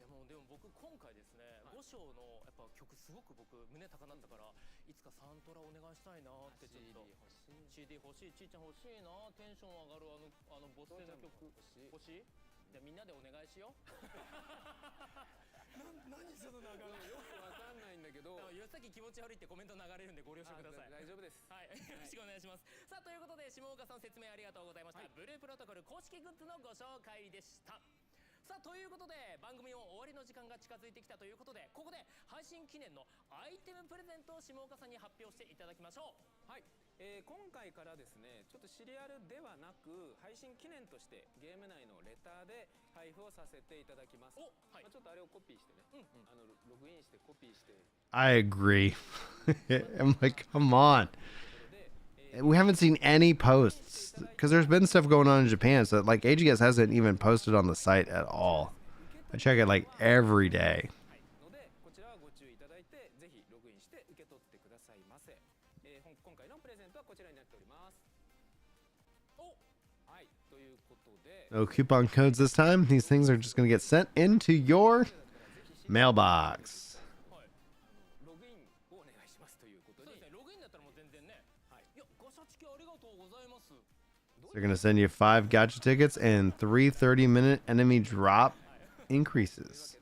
でも僕今回ですね、5章のやっぱ曲すごく僕胸高鳴ったから、いつかサントラお願いしたいなってちょっと。CD 欲しい、ちーちゃん欲しいな、テンション上がるボステの曲欲しい。じゃあみんなでお願いしよう。何その流れよくわかんないんだけど、さっき気持ち悪いってコメント流れるんでご了承ください。大丈夫です。はい、よろしくお願いします。さあということで下岡さん説明ありがとうございました。ブループロトコル公式グッズのご紹介でした。さあということで番組も終わりの時間が近づいてきたということで、ここで配信記念のアイテムプレゼントを下岡さんに発表していただきましょう。はい、今回からですね、ちょっとシリアルではなく配信記念としてゲーム内のレターで配布をさせていただきます。はい、ちょっとあれをコピーしてね、ログインしてコピーして。 I agree. I'm like, come on. We haven't seen any posts because there's been stuff going on in Japan, so like AGS hasn't even posted on the site at all. I check it like every day. のでこちらはご注意いただいて、ぜひログインして受け取ってくださいませ。今回のプレゼントはこちらになっております。はい、ということで。 No coupon codes this time. These things are just going to get sent into your mailbox. ログインをお願いしますということに。そうですね、ログインだったらもう全然ね。はい。いや、ガシャチケありがとうございます。 They're going to send you 5 gacha tickets and 3 30-minute enemy drop increases.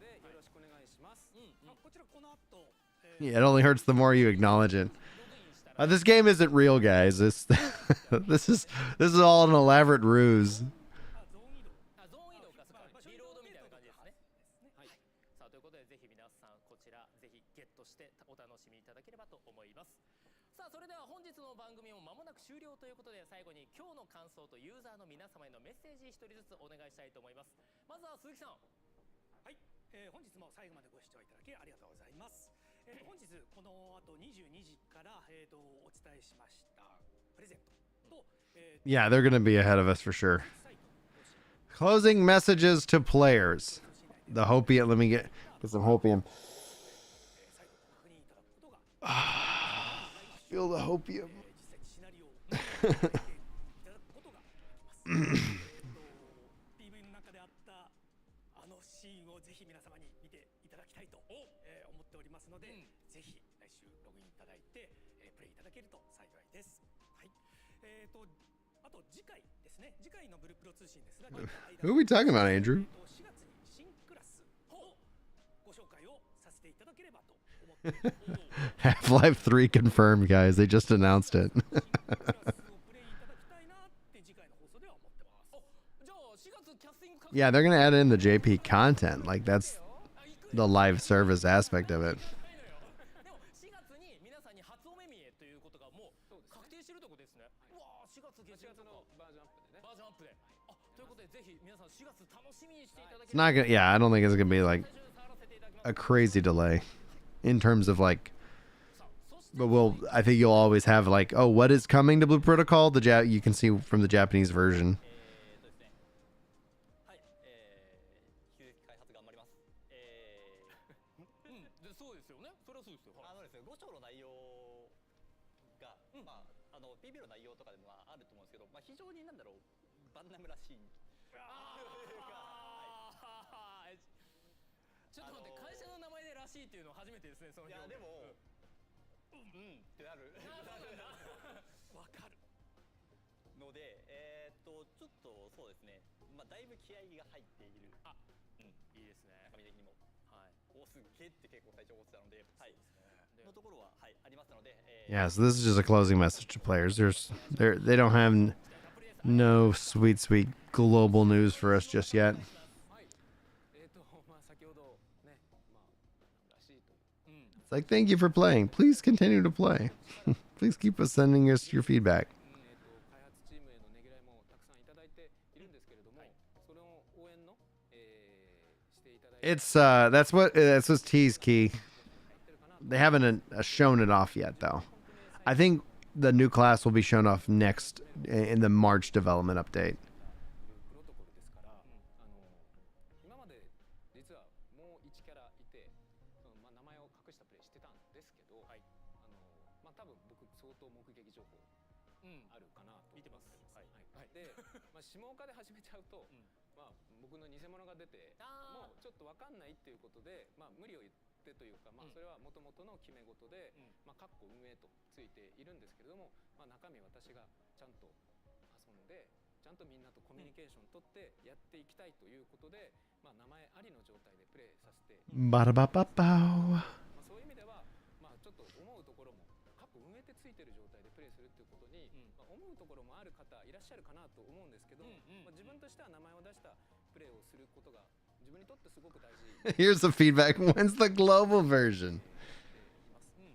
Yeah, it only hurts the more you acknowledge it. This game isn't real, guys. This is all an elaborate ruse. まあ場所リロードみたいな感じですね。はい。さあということでぜひ皆さんこちらぜひゲットしてお楽しみいただければと思います。さあそれでは本日の番組も間もなく終了ということで最後に今日の感想とユーザーの皆様へのメッセージ一人ずつお願いしたいと思います。まずは鈴木さん。はい、本日も最後までご視聴いただきありがとうございます。本日この後22時から、お伝えしましたプレゼントと、Yeah, they're gonna be ahead of us for sure. Closing messages to players. The hopium. Let me get some hopium. Feel the hopium. 実際にシナリオをいただくことができます。PV の中であったあのシーンをぜひ皆様に見ていただきたいと、思っておりますので、ぜひ来週ログインいただいて、プレイいただけると幸いです。はい。あと次回ですね。次回のブルプロ通信ですが、Who are we talking about, Andrew? 4月に新クラスをご紹介をさせていただければと思っております。Half-Life 3 confirmed, guys. They just announced it. クラスをプレイいただきたいなって次回の放送では思ってます。じゃあ4月キャスティング Yeah, they're gonna add in the JP content. Like that's the live service aspect of it. でも4月に皆さんに初お目見えということがもう確定してるところですね。うわー4月下旬とかのバージョンアップでね。バージョンアップで。あということでぜひ皆さん4月楽しみにしていただけ It's not gonna. Yeah, I don't think it's gonna be like 最初に触らせていただきます。 a crazy delay in terms of like. But we'll. I think you'll always have like, oh, what is coming to Blue Protocol? You can see from the Japanese version. ですね。はい、引き続き開発頑張ります。うんでそうですよね。それはそうですよ。ですね、5章の内容が、まあPB の内容とかでもあると思うんですけど、まあ非常になんだろう、バンナムらしい。ちょっと待って、会社の名前でらしいっていうのは初めてですね。そのいや表現でも、ってなる。わかる。ので、ちょっとそうですね、まあだいぶ気合が入っている。いいですね。中身的にも。はい。おすっげーって結構最初思ってたので、はい。のところははいありますので、Yeah, so this is just a closing message to players. They don't have no sweet global news for us just yet. はい。まあ先ほどね、まあらしいという。It's like, thank you for playing. Please continue to play. Please keep us sending us your feedback. 開発チームへのねぎらいもたくさんいただいているんですけれども、それを応援の、していただいて It's that's what's T's key. They haven't shown it off yet, though. I think the new class will be shown off next in the March development update. プロトコルですから、今まで実はもう1キャラいて、まあ名前を隠したプレイしてたんですけど、まあ多分僕相当目撃情報あるかなと見てます。はい。で、まあ下岡で始めちゃうと、まあ僕の偽物が出て、もうちょっとわかんないっていうことで、まあ無理を言ってというか、まあそれは元々の決め事で、まあ運営とついているんですけれども、まあ中身私がちゃんと遊んで。ちゃんとみんなとコミュニケーション取ってやっていきたいということで、まあ、名前ありの状態でプレイさせて、まあ、そういう意味では、まあ、ちょっと思うところも各運営ってついてる状態でプレイするっていうことに、まあ、思うところもある方いらっしゃるかなと思うんですけど、まあ、自分としては名前を出したプレイをすることが自分にとってすごく大事 Here's the feedback. When's the global version?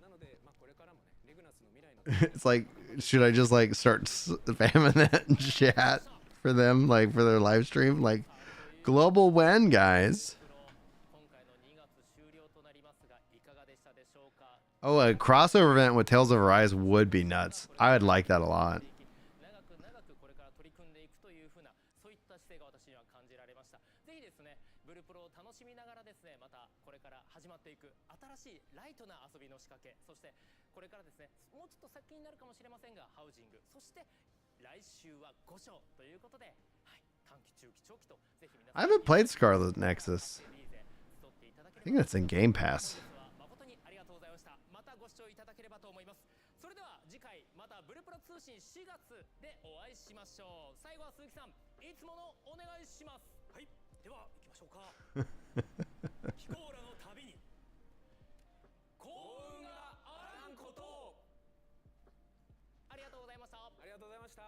なので、まあ、これからもねレグナスの未来の It's like, should I just like start spamming that in chat for them, like for their live stream? Like, global when, guys? 今回の2月終了となりますがいかがでしたでしょうか。 Oh, a crossover event with Tales of Arise would be nuts. I would like that a lot. 長く長くこれから取り組んでいくというふうなそういった姿勢が私には感じられました。ぜひですねブルプロを楽しみながらですねまたこれから始まっていく新しいライトな遊びの仕掛けそしてこれからですねもうちょっと先になるかもしれませんがハウジングそして来週は5章ということで、はい、短期中期長期とぜひ皆さん I haven't played Scarlet Nexus. I think that's in Game Pass. 誠にありがとうございました。またご視聴いただければと思います。それでは次回またブルプロ通信4月でお会いしましょう。最後は鈴木さんいつものお願いします。はい、では行きましょうか。ヒコーラの旅に幸運があらんことを。ありがとうございました。ありがとうございました。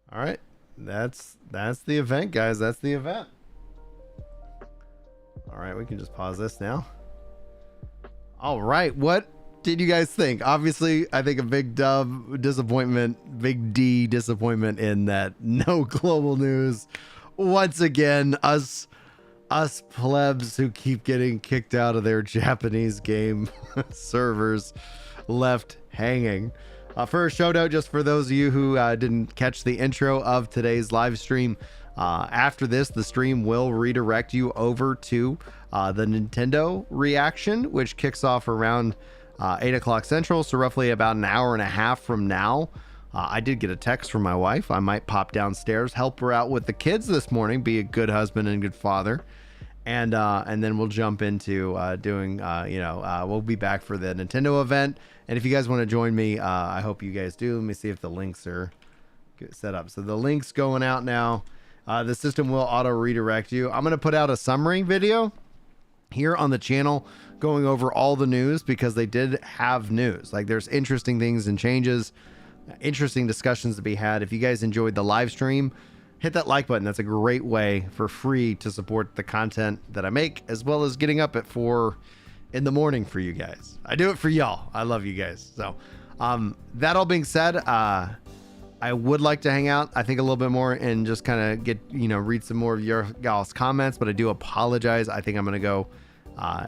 All right. that's the event, guys. That's the event. All right, we can just pause this now. All right, what did you guys think? Obviously, I think a big disappointment, big D disappointment in that no global news. Once again, us plebs who keep getting kicked out of their Japanese game servers left hanging. First shout out just for those of you who didn't catch the intro of today's live stream. After this, the stream will redirect you over to the Nintendo reaction, which kicks off around 8 o'clock Central, so roughly about an hour and a half from now. I did get a text from my wife. I might pop downstairs, help her out with the kids this morning, be a good husband and good father. And then we'll jump into doing, we'll be back for the Nintendo event. And if you guys want to join me, I hope you guys do. Let me see if the links are set up. So the link's going out now. The system will auto redirect you. I'm going to put out a summary video here on the channel going over all the news because they did have news. Like there's interesting things and changes, interesting discussions to be had. If you guys enjoyed the live stream, hit that like button. That's a great way for free to support the content that I make, as well as getting up at 4 in the morning for you guys. I do it for y'all. I love you guys. So that all being said, I would like to hang out, I think, a little bit more and just kind of get, read some more of your y'all's comments, but I do apologize. I think I'm going to go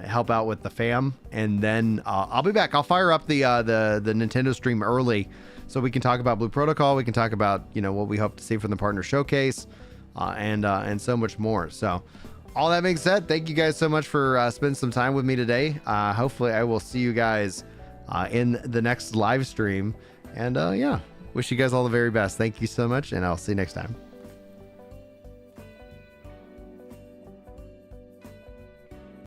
help out with the fam, and then I'll be back. I'll fire up the Nintendo stream early so we can talk about Blue Protocol. We can talk about, what we hope to see from the partner showcase and so much more. So all that being said, thank you guys so much for spending some time with me today. Hopefully I will see you guys in the next live stream, and wish you guys all the very best. Thank you so much, and I'll see you next time.